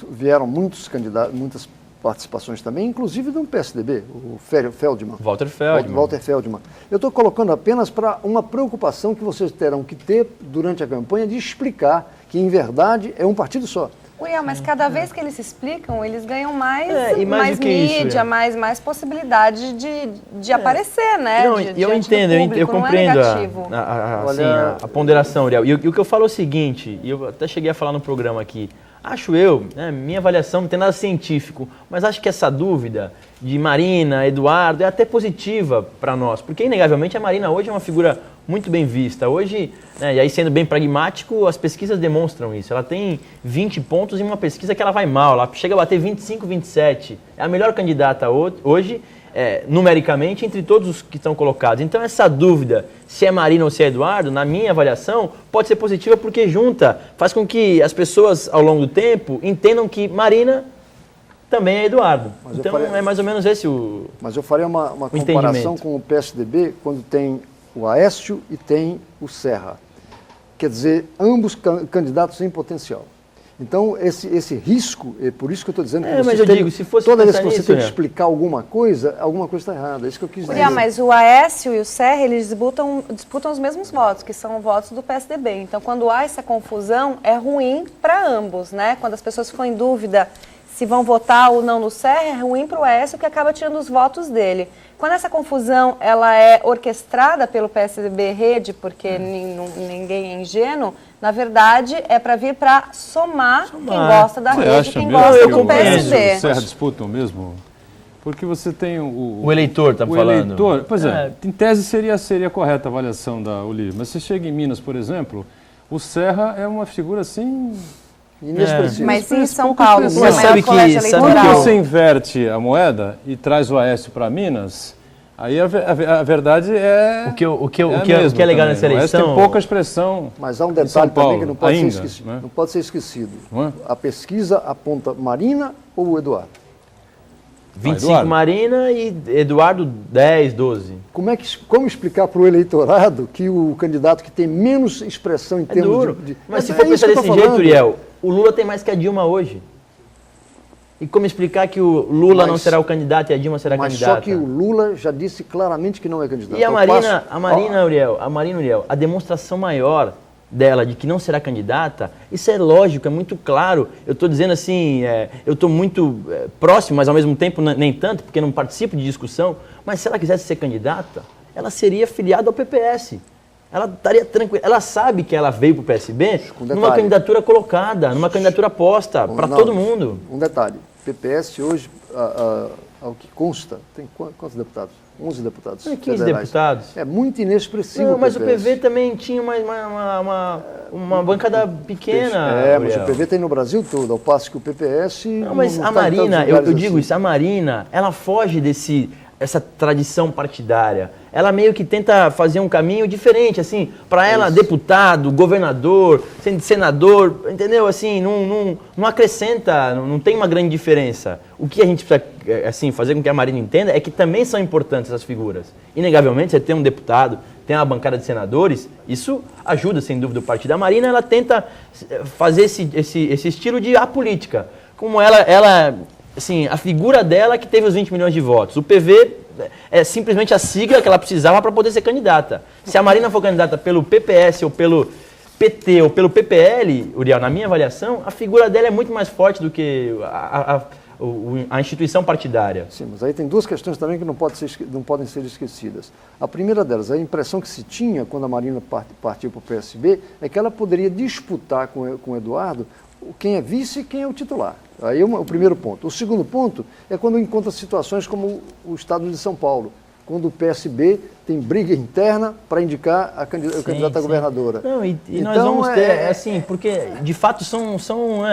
vieram muitos candidatos, muitas participações também, inclusive do PSDB, o Feldman. Walter Feldman. Walter Feldman. Eu estou colocando apenas para uma preocupação que vocês terão que ter durante a campanha de explicar que, em verdade, é um partido só. Uriel, mas cada vez que eles se explicam, eles ganham mais, e mais do que mídia, isso, mais possibilidade de aparecer, né? Não, eu entendo, eu compreendo a ponderação, Uriel. E o que eu falo é o seguinte, e eu até cheguei a falar no programa aqui, acho eu, né, minha avaliação não tem nada científico, mas acho que essa dúvida de Marina, Eduardo, é até positiva para nós, porque inegavelmente a Marina hoje é uma figura muito bem vista. Hoje, né, e aí sendo bem pragmático, as pesquisas demonstram isso. Ela tem 20 pontos em uma pesquisa que ela vai mal, ela chega a bater 25, 27. É a melhor candidata hoje, numericamente, entre todos os que estão colocados. Então essa dúvida, se é Marina ou se é Eduardo, na minha avaliação, pode ser positiva porque junta, faz com que as pessoas ao longo do tempo entendam que Marina também é Eduardo. Então é mais ou menos esse o Mas eu faria uma comparação com o PSDB quando tem o Aécio e tem o Serra. Quer dizer, ambos candidatos em potencial. Então, esse risco, é por isso que eu estou dizendo que mas eu digo, se fosse toda vez que você nisso, tem que explicar alguma coisa está errada. É isso que eu quis dizer. Mas o Aécio e o Serra, eles disputam os mesmos votos, que são votos do PSDB. Então, quando há essa confusão, é ruim para ambos, né? Quando as pessoas ficam em dúvida se vão votar ou não no Serra, é ruim para o Aécio, que acaba tirando os votos dele. Quando essa confusão ela é orquestrada pelo PSDB Rede, porque ninguém é ingênuo, na verdade é para vir para somar quem gosta da Rede e quem gosta do PSB. O Serra disputam mesmo? Porque você tem o eleitor, está falando. Eleitor, pois em tese seria correta a avaliação da Olívia, mas você chega em Minas, por exemplo, o Serra é uma figura assim inexpressivo. Mas em São Paulo, mas sabe que quando você inverte a moeda e traz o Aécio para Minas, aí a verdade é o que é legal nessa eleição. Tem pouca expressão. Mas há um detalhe também que não pode ser esquecido. Não pode ser esquecido. A pesquisa aponta Marina ou Eduardo? 25 Eduardo. Marina e Eduardo 10, 12. Como explicar para o eleitorado que o candidato que tem menos expressão em termos duro. Mas se for pensar desse jeito, Uriel, o Lula tem mais que a Dilma hoje. E como explicar que o Lula não será o candidato e a Dilma será a candidata? Mas só que o Lula já disse claramente que não é candidato. E a Marina, Uriel, a demonstração maior dela de que não será candidata, isso é lógico, é muito claro. Eu estou dizendo assim, eu estou muito próximo, mas ao mesmo tempo nem tanto, porque não participo de discussão, mas se ela quisesse ser candidata, ela seria filiada ao PPS. Ela estaria tranquila. Ela sabe que ela veio para o PSB numa candidatura colocada, numa candidatura posta para todo mundo. Um detalhe, PPS hoje, ao que consta, tem quantos deputados? 11 deputados. 15 deputados. É muito inexpressivo. Não, mas o PV também tinha uma bancada pequena. Mas o PV tem no Brasil todo, ao passo que o PPS... Não, mas a Marina, eu digo isso, a Marina, ela foge essa tradição partidária. Ela meio que tenta fazer um caminho diferente, assim, para ela, deputado, governador, senador, entendeu? Assim, não acrescenta, não tem uma grande diferença. O que a gente precisa, assim, fazer com que a Marina entenda é que também são importantes essas figuras. Inegavelmente, você tem um deputado, tem uma bancada de senadores, isso ajuda, sem dúvida, o partido. A Marina, ela tenta fazer esse estilo de apolítica. Como ela assim, a figura dela que teve os 20 milhões de votos. O PV é simplesmente a sigla que ela precisava para poder ser candidata. Se a Marina for candidata pelo PPS ou pelo PT ou pelo PPL, Uriel, na minha avaliação, a figura dela é muito mais forte do que a instituição partidária. Sim, mas aí tem duas questões também que não podem ser esquecidas. A primeira delas, a impressão que se tinha quando a Marina partiu para o PSB é que ela poderia disputar com o Eduardo quem é vice e quem é o titular. Aí é o primeiro ponto. O segundo ponto é quando encontra situações como o estado de São Paulo, quando o PSB tem briga interna para indicar a candidata a governadora. Não, e nós vamos ter, assim, porque de fato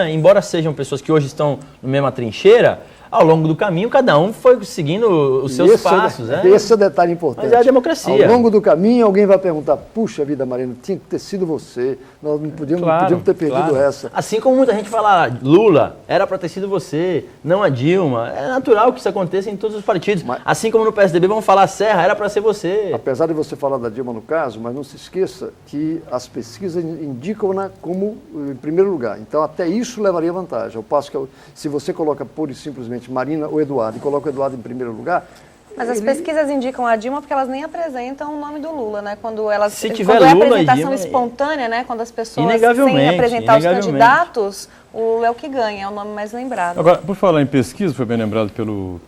embora sejam pessoas que hoje estão na mesma trincheira, ao longo do caminho, cada um foi seguindo os seus passos. Esse é o detalhe importante. Mas é a democracia. Ao longo do caminho, alguém vai perguntar, puxa vida, Marina, tinha que ter sido você, nós não podíamos ter perdido essa. Assim como muita gente fala, Lula, era para ter sido você, não a Dilma. É natural que isso aconteça em todos os partidos. Assim como no PSDB vão falar, Serra, era para ser você. Apesar de você falar da Dilma no caso, mas não se esqueça que as pesquisas indicam-na como em primeiro lugar. Então, até isso levaria vantagem. Ao passo que, se você coloca pura e simplesmente Marina ou Eduardo e coloca o Eduardo em primeiro lugar... Mas as pesquisas indicam a Dilma porque elas nem apresentam o nome do Lula, né? Quando Se tiver quando é Lula apresentação e Dilma, espontânea, né? Quando as pessoas, sem apresentar os candidatos, o Lula é o que ganha, é o nome mais lembrado. Agora, por falar em pesquisa, foi bem lembrado pelo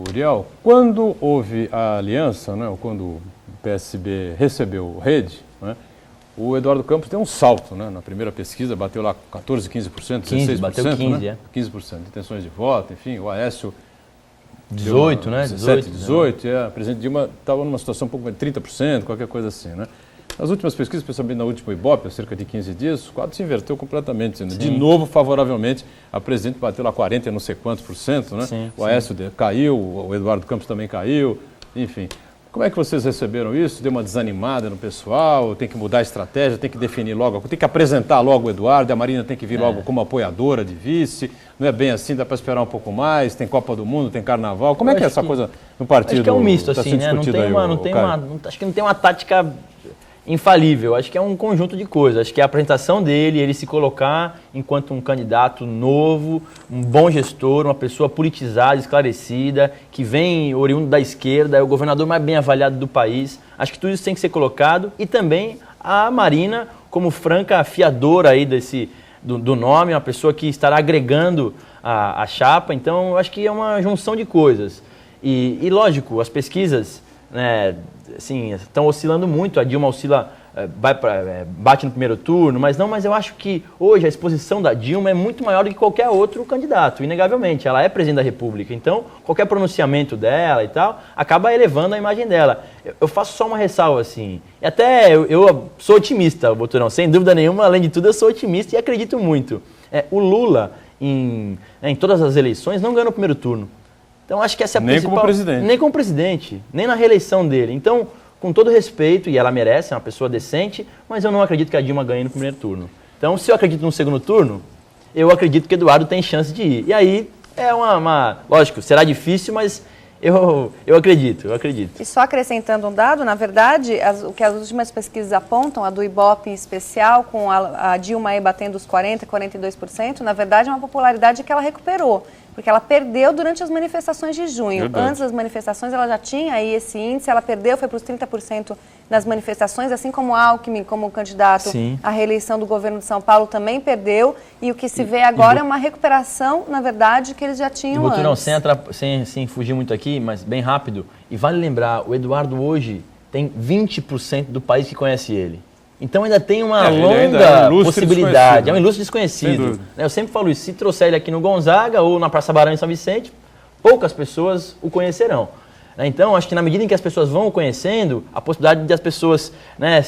Uriel, quando houve a aliança, né, ou quando o PSB recebeu o Rede, né, o Eduardo Campos deu um salto, né, na primeira pesquisa, bateu lá 14, 15%, 16%. Bateu 15%, né? 15% de intenções de voto, enfim, o Aécio... 18, né? 17, 18, a presidente Dilma estava numa situação um pouco mais de 30%, qualquer coisa assim, né? Nas últimas pesquisas, especialmente na última Ibope, há cerca de 15 dias, o quadro se inverteu completamente. Né? De novo, favoravelmente, a presidente bateu lá 40 e não sei quantos por cento, né? Sim, o Aécio caiu, o Eduardo Campos também caiu, enfim. Como é que vocês receberam isso? Deu uma desanimada no pessoal? Tem que mudar a estratégia, tem que definir logo, tem que apresentar logo o Eduardo, a Marina tem que vir logo como apoiadora de vice, não é bem assim, dá para esperar um pouco mais, tem Copa do Mundo, tem Carnaval, como é que é essa coisa no partido? Acho que é um misto, tá assim, né? Acho que não tem uma tática infalível, acho que é um conjunto de coisas, acho que a apresentação dele, ele se colocar enquanto um candidato novo, um bom gestor, uma pessoa politizada, esclarecida, que vem oriundo da esquerda, é o governador mais bem avaliado do país, acho que tudo isso tem que ser colocado, e também a Marina como franca afiadora aí do nome, uma pessoa que estará agregando a chapa, então acho que é uma junção de coisas, e lógico, as pesquisas, né, assim, estão oscilando muito, a Dilma oscila, bate no primeiro turno, mas eu acho que hoje a exposição da Dilma é muito maior do que qualquer outro candidato, inegavelmente, ela é presidente da República, então qualquer pronunciamento dela e tal, acaba elevando a imagem dela. Eu faço só uma ressalva, assim, e até eu sou otimista, Boturão, sem dúvida nenhuma, além de tudo eu sou otimista e acredito muito. O Lula, em todas as eleições, não ganhou no primeiro turno. Então, acho que essa é a principal... Nem como presidente. Nem como presidente, nem na reeleição dele. Então, com todo respeito, e ela merece, é uma pessoa decente, mas eu não acredito que a Dilma ganhe no primeiro turno. Então, se eu acredito no segundo turno, eu acredito que Eduardo tem chance de ir. E aí, lógico, será difícil, mas eu acredito. E só acrescentando um dado, na verdade, o que as últimas pesquisas apontam, a do Ibope em especial, com a Dilma aí batendo os 40%, 42%, na verdade é uma popularidade que ela recuperou. Porque ela perdeu durante as manifestações de junho. Verdade. Antes das manifestações, ela já tinha aí esse índice, ela perdeu, foi para os 30% nas manifestações, assim como Alckmin, como candidato à reeleição do governo de São Paulo, também perdeu. E o que se vê agora é uma recuperação, na verdade, que eles já tinham antes. Sem fugir muito aqui, mas bem rápido, e vale lembrar, o Eduardo hoje tem 20% do país que conhece ele. Então ainda tem uma longa possibilidade, é um ilustre desconhecido. Eu sempre falo isso, se trouxer ele aqui no Gonzaga ou na Praça Barão em São Vicente, poucas pessoas o conhecerão. Então, acho que na medida em que as pessoas vão o conhecendo, a possibilidade de as pessoas, né,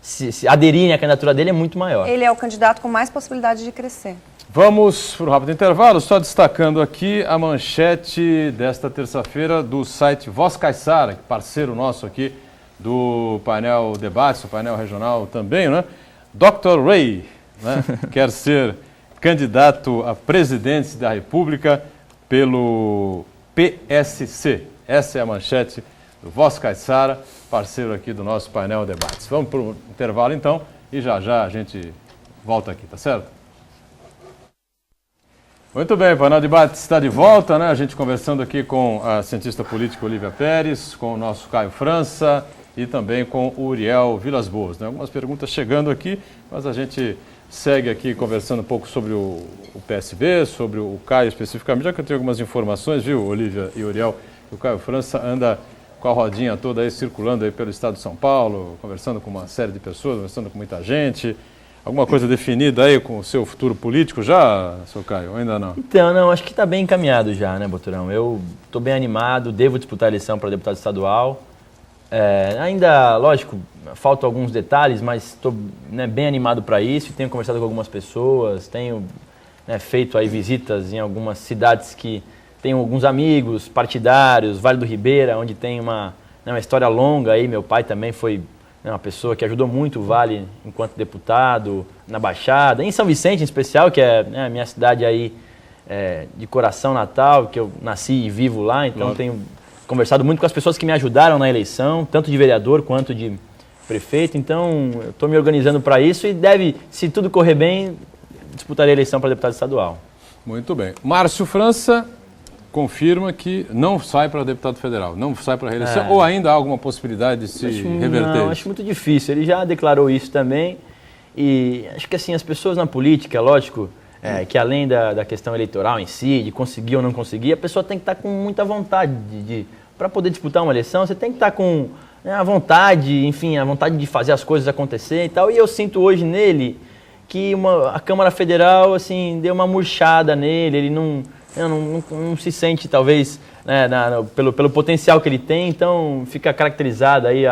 se aderirem à candidatura dele é muito maior. Ele é o candidato com mais possibilidade de crescer. Vamos para um rápido intervalo, só destacando aqui a manchete desta terça-feira do site Voz Caiçara, parceiro nosso aqui do painel Debates, o painel regional também, né? Dr. Ray, né, quer ser candidato a presidente da República pelo PSC. Essa é a manchete do Voz Caiçara, parceiro aqui do nosso painel Debates. Vamos para o intervalo então e já a gente volta aqui, tá certo? Muito bem, o painel Debates está de volta, né? A gente conversando aqui com a cientista política Olívia Pérez, com o nosso Caio França e também com o Uriel Vilas Boas, né? Algumas perguntas chegando aqui, mas a gente segue aqui conversando um pouco sobre o PSB, sobre o Caio especificamente, já que eu tenho algumas informações, viu, Olívia e Uriel, que o Caio França anda com a rodinha toda aí circulando aí pelo estado de São Paulo, conversando com uma série de pessoas, conversando com muita gente. Alguma coisa definida aí com o seu futuro político já, seu Caio, ou ainda não? Então, não, acho que está bem encaminhado já, né, Boturão? Eu estou bem animado, devo disputar a eleição para deputado estadual. Ainda, lógico, faltam alguns detalhes, mas estou, né, bem animado para isso. Tenho conversado com algumas pessoas, tenho, né, feito aí visitas em algumas cidades que tenho alguns amigos partidários, Vale do Ribeira, onde tem uma história longa aí. Meu pai também foi uma pessoa que ajudou muito o Vale enquanto deputado, na Baixada, em São Vicente em especial, que é a minha cidade aí de coração natal, que eu nasci e vivo lá, então tenho conversado muito com as pessoas que me ajudaram na eleição, tanto de vereador quanto de prefeito, então eu estou me organizando para isso e se tudo correr bem, disputarei a eleição para deputado estadual. Muito bem. Márcio França confirma que não sai para deputado federal, não sai para a reeleição, ou ainda há alguma possibilidade de se reverter? Não, acho muito difícil. Ele já declarou isso também. E acho que assim, as pessoas na política, lógico, que além da questão eleitoral em si, de conseguir ou não conseguir, a pessoa tem que estar com muita vontade para poder disputar uma eleição, você tem que estar com a vontade, enfim, a vontade de fazer as coisas acontecer e tal. E eu sinto hoje nele que a Câmara Federal, assim, deu uma murchada nele, ele não se sente, talvez, pelo potencial que ele tem, então fica caracterizado aí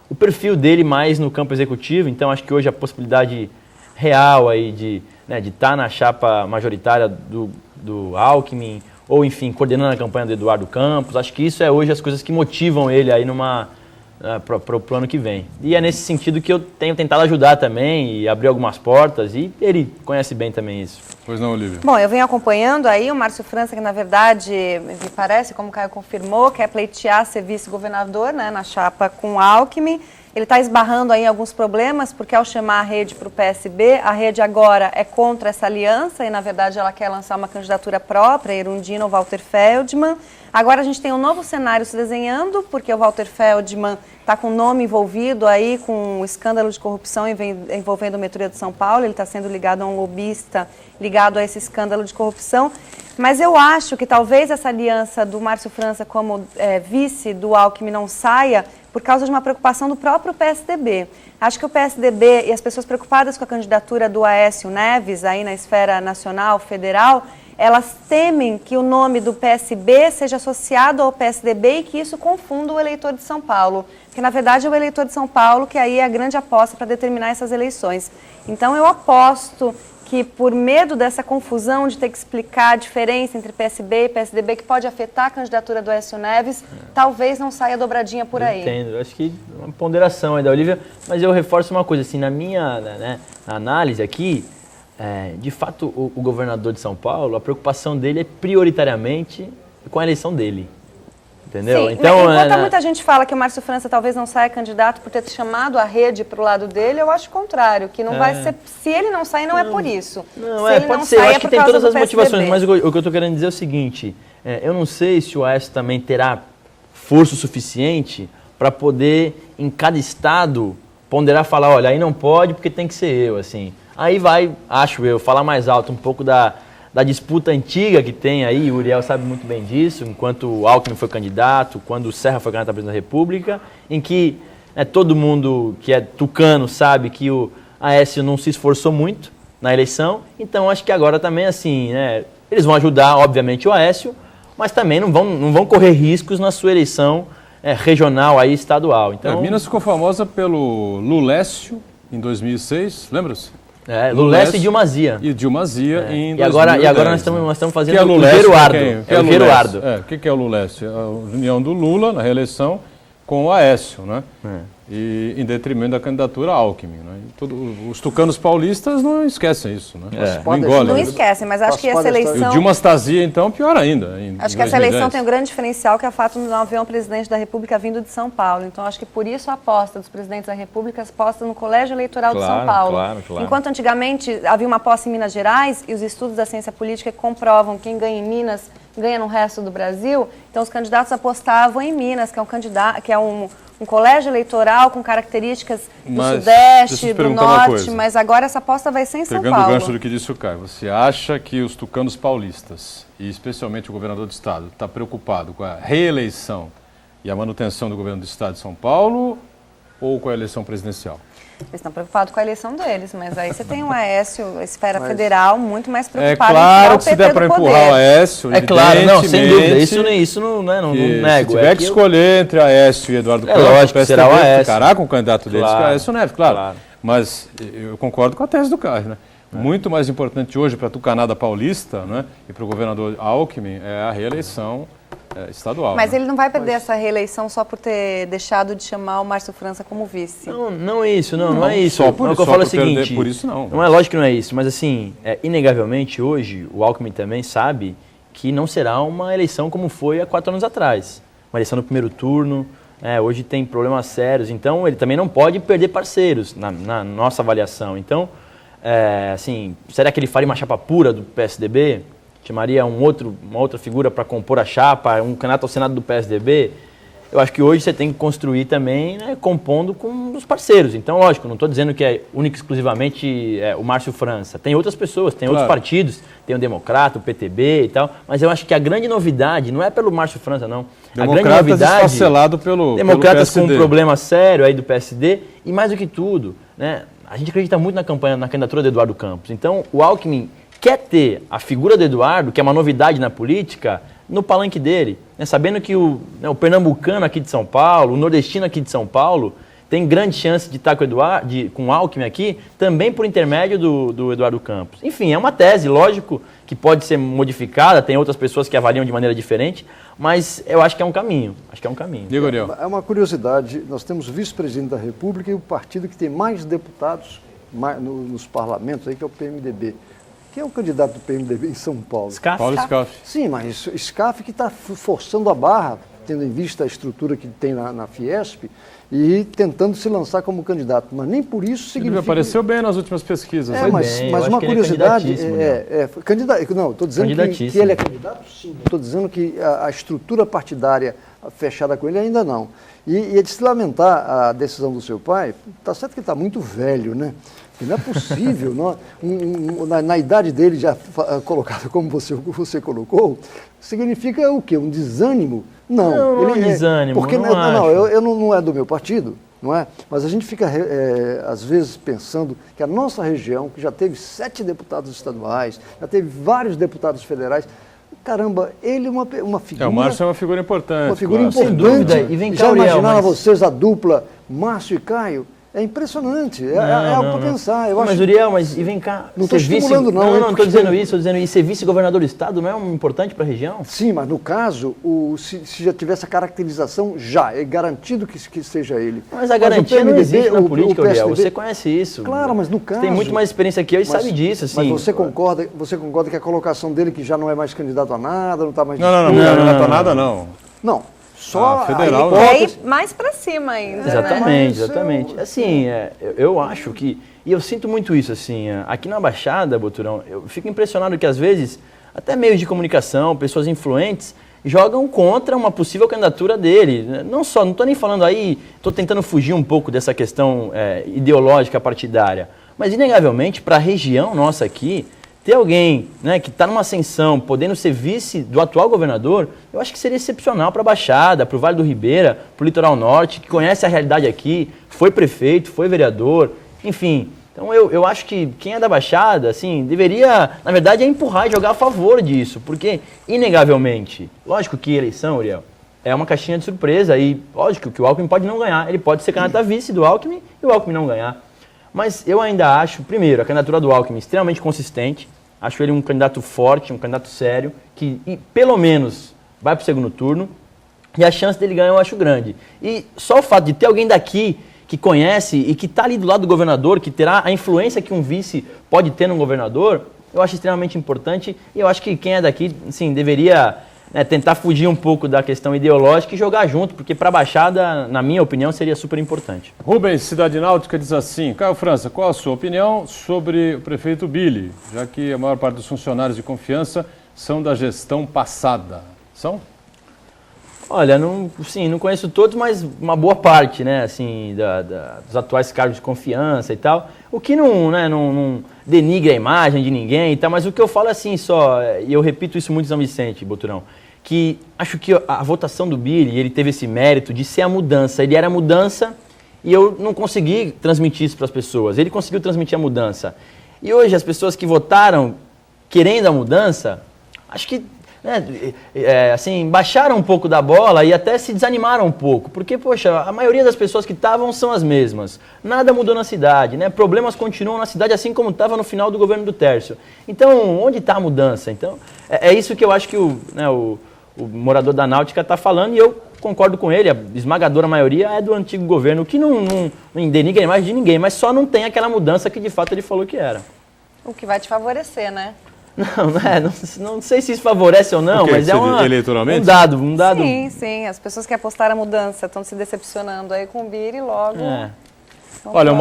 o perfil dele mais no campo executivo. Então acho que hoje a possibilidade real aí de estar na chapa majoritária do Alckmin, ou enfim, coordenando a campanha do Eduardo Campos, acho que isso é hoje as coisas que motivam ele aí para o ano que vem. E é nesse sentido que eu tenho tentado ajudar também e abrir algumas portas, e ele conhece bem também isso. Pois não, Olívia? Bom, eu venho acompanhando aí o Márcio França, que na verdade, me parece, como o Caio confirmou, quer pleitear ser vice-governador, né, na chapa com o Alckmin. Ele está esbarrando aí em alguns problemas, porque ao chamar a rede para o PSB, a rede agora é contra essa aliança e, na verdade, ela quer lançar uma candidatura própria, Erundina ou Walter Feldman. Agora a gente tem um novo cenário se desenhando, porque o Walter Feldman está com o nome envolvido aí com um escândalo de corrupção envolvendo o metrô de São Paulo. Ele está sendo ligado a um lobista ligado a esse escândalo de corrupção. Mas eu acho que talvez essa aliança do Márcio França como vice do Alckmin não saia por causa de uma preocupação do próprio PSDB. Acho que o PSDB e as pessoas preocupadas com a candidatura do Aécio Neves aí na esfera nacional, federal, elas temem que o nome do PSB seja associado ao PSDB e que isso confunda o eleitor de São Paulo. Porque, na verdade, é o eleitor de São Paulo que aí é a grande aposta para determinar essas eleições. Então, eu aposto que, por medo dessa confusão de ter que explicar a diferença entre PSB e PSDB, que pode afetar a candidatura do Aécio Neves, talvez não saia dobradinha por aí. Entendo. Acho que é uma ponderação aí da Olívia, mas eu reforço uma coisa, assim, na minha análise aqui, de fato, o governador de São Paulo, a preocupação dele é prioritariamente com a eleição dele. Entendeu? Sim, então, enquanto muita gente fala que o Márcio França talvez não saia candidato por ter chamado a rede para o lado dele, eu acho o contrário, que não vai ser, se ele não sair, não é por isso. Não, se ele pode não ser, sair, eu acho que tem todas as motivações, mas o que eu estou querendo dizer é o seguinte, eu não sei se o Aécio também terá força o suficiente para poder, em cada estado, ponderar e falar, olha, aí não pode porque tem que ser eu, assim. Aí vai, acho eu, falar mais alto um pouco da disputa antiga que tem aí, o Uriel sabe muito bem disso, enquanto o Alckmin foi candidato, quando o Serra foi candidato à presidência da República, em que todo mundo que é tucano sabe que o Aécio não se esforçou muito na eleição, então acho que agora também, assim, eles vão ajudar, obviamente, o Aécio, mas também não vão correr riscos na sua eleição regional, aí, estadual. Então, Minas ficou famosa pelo Lulécio, em 2006, lembra-se? Lulécio e Dilma Zia. E Dilma Zia em 2010. E agora nós estamos fazendo que é o Geruardo. É o Geruardo. O que é o Lulécio? A união do Lula na reeleição com o Aécio, né? E em detrimento da candidatura Alckmin. Né? Os tucanos paulistas não esquecem isso, né? Não engolem. Não esquecem, mas acho que essa eleição... E o Dilma Stasia, então, pior ainda. Acho que essa eleição tem um grande diferencial, que é o fato de não haver um presidente da República vindo de São Paulo. Então, acho que por isso a aposta dos presidentes da República aposta no Colégio Eleitoral de São Paulo. Claro. Enquanto antigamente havia uma posse em Minas Gerais, e os estudos da ciência política comprovam que quem ganha em Minas ganha no resto do Brasil, então os candidatos apostavam em Minas, que é um colégio eleitoral com características do Sudeste, do Norte, mas agora essa aposta vai ser em São Paulo. Pegando o gancho do que disse o Caio, você acha que os tucanos paulistas, e especialmente o governador do estado, está preocupado com a reeleição e a manutenção do governo do estado de São Paulo ou com a eleição presidencial? Eles estão preocupados com a eleição deles, mas aí você tem o Aécio, esfera federal, muito mais preocupado em tirar o PT do poder. É claro que se der para empurrar o Aécio, claro, não, sem dúvida, isso não nego. Se tiver que escolher entre Aécio e Eduardo Campos, lógico, será o Aécio. Ficará com o candidato deles, que é Aécio Neves, claro. Mas eu concordo com a tese do Caio, né? Muito mais importante hoje para a tucanada paulista, né, e para o governador Alckmin é a reeleição estadual. Mas né? ele não vai perder essa reeleição só por ter deixado de chamar o Márcio França como vice. Não é isso, não é isso. Só por, o que eu só falo é o por perder, seguinte, por isso não. não é lógico que não é isso, mas assim, inegavelmente hoje o Alckmin também sabe que não será uma eleição como foi há 4 anos atrás. Uma eleição no primeiro turno, hoje tem problemas sérios, então ele também não pode perder parceiros na nossa avaliação. Então, assim, será que ele faria uma chapa pura do PSDB? Chamaria uma outra figura para compor a chapa, um candidato ao Senado do PSDB? Eu acho que hoje você tem que construir também, né, compondo com os parceiros. Então, lógico, não estou dizendo que é único e exclusivamente o Márcio França. Tem outras pessoas, tem outros partidos, tem o Democrata, o PTB e tal, mas eu acho que a grande novidade não é pelo Márcio França, não. A grande novidade, esfacelado pelo Democratas pelo com um problema sério aí do PSD, e mais do que tudo, né, a gente acredita muito na candidatura do Eduardo Campos. Então, o Alckmin quer ter a figura do Eduardo, que é uma novidade na política, no palanque dele, né? Sabendo que o pernambucano aqui de São Paulo, o nordestino aqui de São Paulo, tem grande chance de estar com o Alckmin aqui, também por intermédio do Eduardo Campos. Enfim, é uma tese, lógico, que pode ser modificada, tem outras pessoas que avaliam de maneira diferente, mas eu acho que é um caminho. Diego Ariel. É uma curiosidade, nós temos o vice-presidente da República e o partido que tem mais deputados nos parlamentos, aí, que é o PMDB. Quem é o candidato do PMDB em São Paulo? Paulo Scaff. Sim, mas Scaff que está forçando a barra, tendo em vista a estrutura que tem na Fiesp, e tentando se lançar como candidato. Mas nem por isso significa... Ele apareceu bem nas últimas pesquisas. Mas uma curiosidade... Não, estou dizendo que ele é candidato, sim. Estou dizendo que a estrutura partidária fechada com ele ainda não. E é de se lamentar a decisão do seu pai. Está certo que ele está muito velho, né? Não é possível, na idade dele já colocado como você colocou, significa o quê? Um desânimo? Não, ele é desânimo, porque não é do meu partido, não é? Mas a gente fica, às vezes, pensando que a nossa região, que já teve 7 deputados estaduais, já teve vários deputados federais, caramba, ele é uma figura... O Márcio é uma figura importante. Uma figura importante. Sem dúvida. E vem cá, já imaginaram vocês a dupla Márcio e Caio? É impressionante, algo para pensar. Mas, Uriel, e vem cá. Não estou estimulando, não. Não estou dizendo isso, estou dizendo, e ser vice-governador do Estado não é importante para a região? Sim, mas no caso, se já tivesse a caracterização, é garantido que seja ele. Mas a garantia não existe na política, Uriel, você conhece isso. Claro, mas no caso... Você tem muito mais experiência que eu e sabe disso, assim. Mas você concorda que a colocação dele, que já não é mais candidato a nada, não está mais... Não candidato a nada, não. Não. Só federal, e aí mais para cima ainda. Exatamente. Assim, eu acho que, e eu sinto muito isso, assim, aqui na Baixada, Boturão, eu fico impressionado que às vezes, até meios de comunicação, pessoas influentes, jogam contra uma possível candidatura dele. Não estou nem falando aí, estou tentando fugir um pouco dessa questão ideológica partidária, mas inegavelmente para a região nossa aqui, ter alguém, né, que está numa ascensão, podendo ser vice do atual governador, eu acho que seria excepcional para a Baixada, para o Vale do Ribeira, para o Litoral Norte, que conhece a realidade aqui, foi prefeito, foi vereador, enfim. Então eu acho que quem é da Baixada, assim, deveria, na verdade, empurrar e jogar a favor disso, porque, inegavelmente, lógico que eleição, Uriel, é uma caixinha de surpresa e, lógico, que o Alckmin pode não ganhar, ele pode ser candidato a vice do Alckmin e o Alckmin não ganhar. Mas eu ainda acho, primeiro, a candidatura do Alckmin extremamente consistente. Acho ele um candidato forte, um candidato sério, que pelo menos vai para o segundo turno. E a chance dele ganhar eu acho grande. E só o fato de ter alguém daqui que conhece e que está ali do lado do governador, que terá a influência que um vice pode ter num governador, eu acho extremamente importante. E eu acho que quem é daqui, sim, deveria tentar fugir um pouco da questão ideológica e jogar junto, porque para a Baixada, na minha opinião, seria super importante. Rubens, Cidade Náutica, diz assim: Caio França, qual a sua opinião sobre o prefeito Billy, já que a maior parte dos funcionários de confiança são da gestão passada? São? Olha, não conheço todos, mas uma boa parte, né, assim, dos atuais cargos de confiança e tal, o que não denigra a imagem de ninguém e tal, mas o que eu falo é assim só, e eu repito isso muito em São Vicente, Boturão, que acho que a votação do Billy, ele teve esse mérito de ser a mudança, ele era a mudança e eu não consegui transmitir isso para as pessoas, ele conseguiu transmitir a mudança. E hoje as pessoas que votaram querendo a mudança, acho que assim, baixaram um pouco da bola e até se desanimaram um pouco, porque, poxa, a maioria das pessoas que estavam são as mesmas. Nada mudou na cidade, né? Problemas continuam na cidade assim como estava no final do governo do Tércio. Então, onde está a mudança? Então, é isso que eu acho que o morador da Náutica está falando e eu concordo com ele, a esmagadora maioria é do antigo governo, o que não denigra a imagem de ninguém, mas só não tem aquela mudança que de fato ele falou que era. O que vai te favorecer, né? Não sei se isso favorece ou não, mas eleitoralmente? Um dado. Sim, as pessoas que apostaram a mudança estão se decepcionando aí com o BIR e logo... Olha,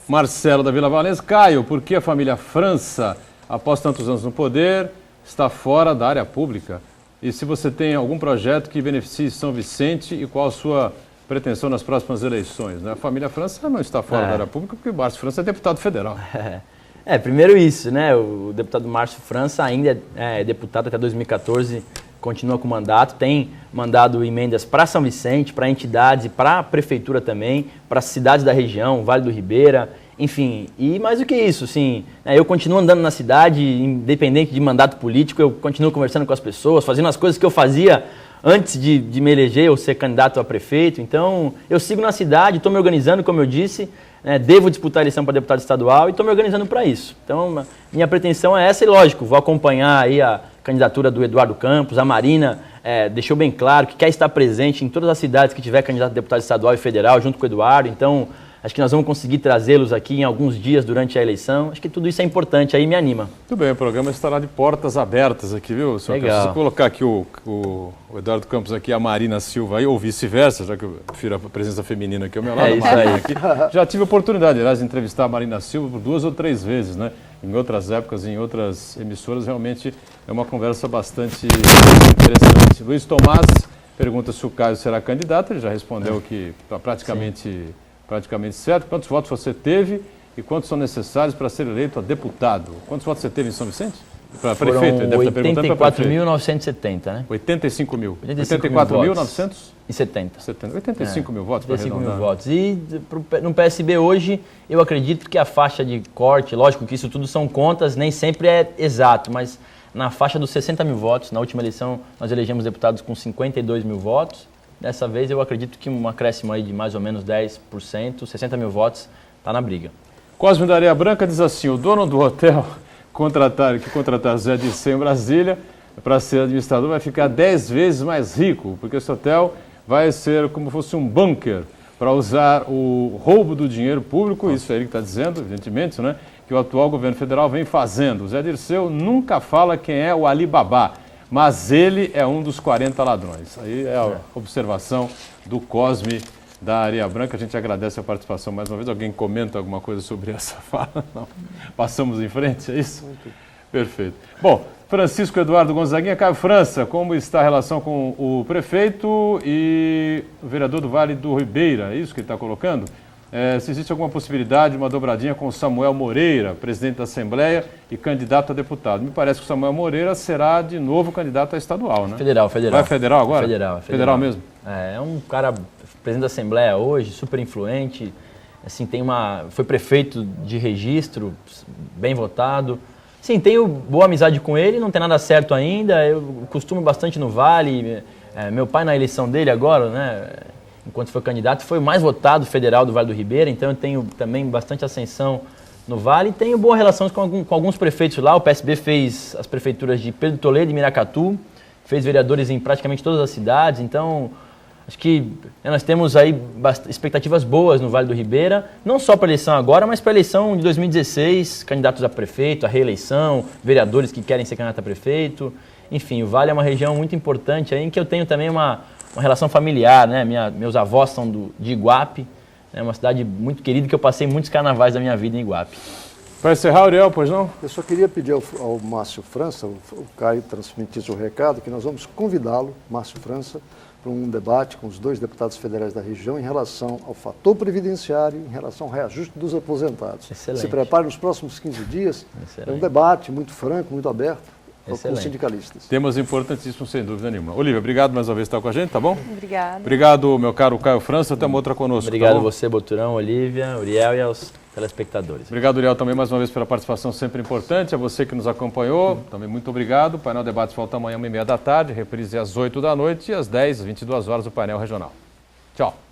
Marcelo da Vila Valença, Caio, por que a família França, após tantos anos no poder, está fora da área pública? E se você tem algum projeto que beneficie São Vicente e qual a sua pretensão nas próximas eleições? Né? A família França não está fora da área pública porque o Márcio França é deputado federal. Primeiro isso, né? O deputado Márcio França ainda é deputado até 2014, continua com mandato, tem mandado emendas para São Vicente, para entidades e para a prefeitura também, para as cidades da região, Vale do Ribeira, enfim. E mais do que isso, sim, eu continuo andando na cidade, independente de mandato político, eu continuo conversando com as pessoas, fazendo as coisas que eu fazia antes de me eleger ou ser candidato a prefeito. Então, eu sigo na cidade, estou me organizando, como eu disse, devo disputar a eleição para deputado estadual e estou me organizando para isso. Então, minha pretensão é essa e, lógico, vou acompanhar aí a candidatura do Eduardo Campos. A Marina deixou bem claro que quer estar presente em todas as cidades que tiver candidato a deputado estadual e federal, junto com o Eduardo. Então, acho que nós vamos conseguir trazê-los aqui em alguns dias durante a eleição. Acho que tudo isso é importante, aí me anima. Tudo bem, o programa estará de portas abertas aqui, viu, senhor? Legal. Se colocar aqui o Eduardo Campos aqui, a Marina Silva aí, ou vice-versa, já que eu prefiro a presença feminina aqui ao meu lado, isso Marina aí. Aqui. Já tive a oportunidade, aliás, de entrevistar a Marina Silva por 2 ou 3 vezes, né? Em outras épocas, em outras emissoras, realmente é uma conversa bastante interessante. Luiz Tomás pergunta se o Caio será candidato, ele já respondeu que está praticamente certo. Quantos votos você teve e quantos são necessários para ser eleito a deputado? Quantos votos você teve em São Vicente? Para prefeito, ele deve estar perguntando para prefeito. 84.970, né? 85 mil. 84.970. 85 mil votos para 85 arredondar. mil votos. E no PSB hoje, eu acredito que a faixa de corte, lógico que isso tudo são contas, nem sempre é exato, mas na faixa dos 60 mil votos, na última eleição nós elegemos deputados com 52 mil votos. Dessa vez eu acredito que um acréscimo aí de mais ou menos 10%, 60 mil votos, está na briga. Cosme da Areia Branca diz assim, o dono do hotel que contratar Zé Dirceu em Brasília para ser administrador vai ficar 10 vezes mais rico, porque esse hotel vai ser como fosse um bunker para usar o roubo do dinheiro público, isso é ele que está dizendo, evidentemente, né, que o atual governo federal vem fazendo. O Zé Dirceu nunca fala quem é o Alibaba, mas ele é um dos 40 ladrões. Aí é a observação do Cosme da Areia Branca. A gente agradece a participação mais uma vez. Alguém comenta alguma coisa sobre essa fala? Não. Passamos em frente, é isso? Perfeito. Bom, Francisco Eduardo Gonzaguinha, Caio França, como está a relação com o prefeito e o vereador do Vale do Ribeira? É isso que ele está colocando? Se existe alguma possibilidade de uma dobradinha com o Samuel Moreira, presidente da Assembleia e candidato a deputado. Me parece que o Samuel Moreira será de novo candidato a estadual, né? Federal. Vai federal agora? Federal mesmo? É um cara, presidente da Assembleia hoje, super influente, assim, foi prefeito de registro, bem votado. Sim, tenho boa amizade com ele, não tem nada certo ainda, eu costumo bastante no Vale. Meu pai na eleição dele agora, né? Enquanto foi candidato, foi o mais votado federal do Vale do Ribeira, então eu tenho também bastante ascensão no Vale e tenho boa relação com alguns prefeitos lá. O PSB fez as prefeituras de Pedro Toledo e Miracatu, fez vereadores em praticamente todas as cidades, então acho que nós temos aí expectativas boas no Vale do Ribeira, não só para a eleição agora, mas para a eleição de 2016, candidatos a prefeito, a reeleição, vereadores que querem ser candidato a prefeito. Enfim, o Vale é uma região muito importante aí em que eu tenho também uma relação familiar, né? Meus avós são de Iguape, é uma cidade muito querida que eu passei muitos carnavais da minha vida em Iguape. Para encerrar, Uriel, pois não? Eu só queria pedir ao Márcio França, o Caio transmitisse o recado, que nós vamos convidá-lo, Márcio França, para um debate com os 2 deputados federais da região em relação ao fator previdenciário, em relação ao reajuste dos aposentados. Excelente. Se prepare nos próximos 15 dias. Excelente. É um debate muito franco, muito aberto. com os Excelente. sindicalistas. Temas importantíssimos, sem dúvida nenhuma. Olívia, obrigado mais uma vez por estar com a gente, tá bom? Obrigada. Obrigado, meu caro Caio França, até uma outra conosco. Obrigado tá a bom? você, Boturão, Olívia, Uriel e aos telespectadores. Obrigado, Uriel, também mais uma vez pela participação sempre importante. A você que nos acompanhou, também muito obrigado. O painel Debates volta amanhã, 1h30 da tarde, reprise às 8 da noite e às 10, 22 horas, o painel regional. Tchau.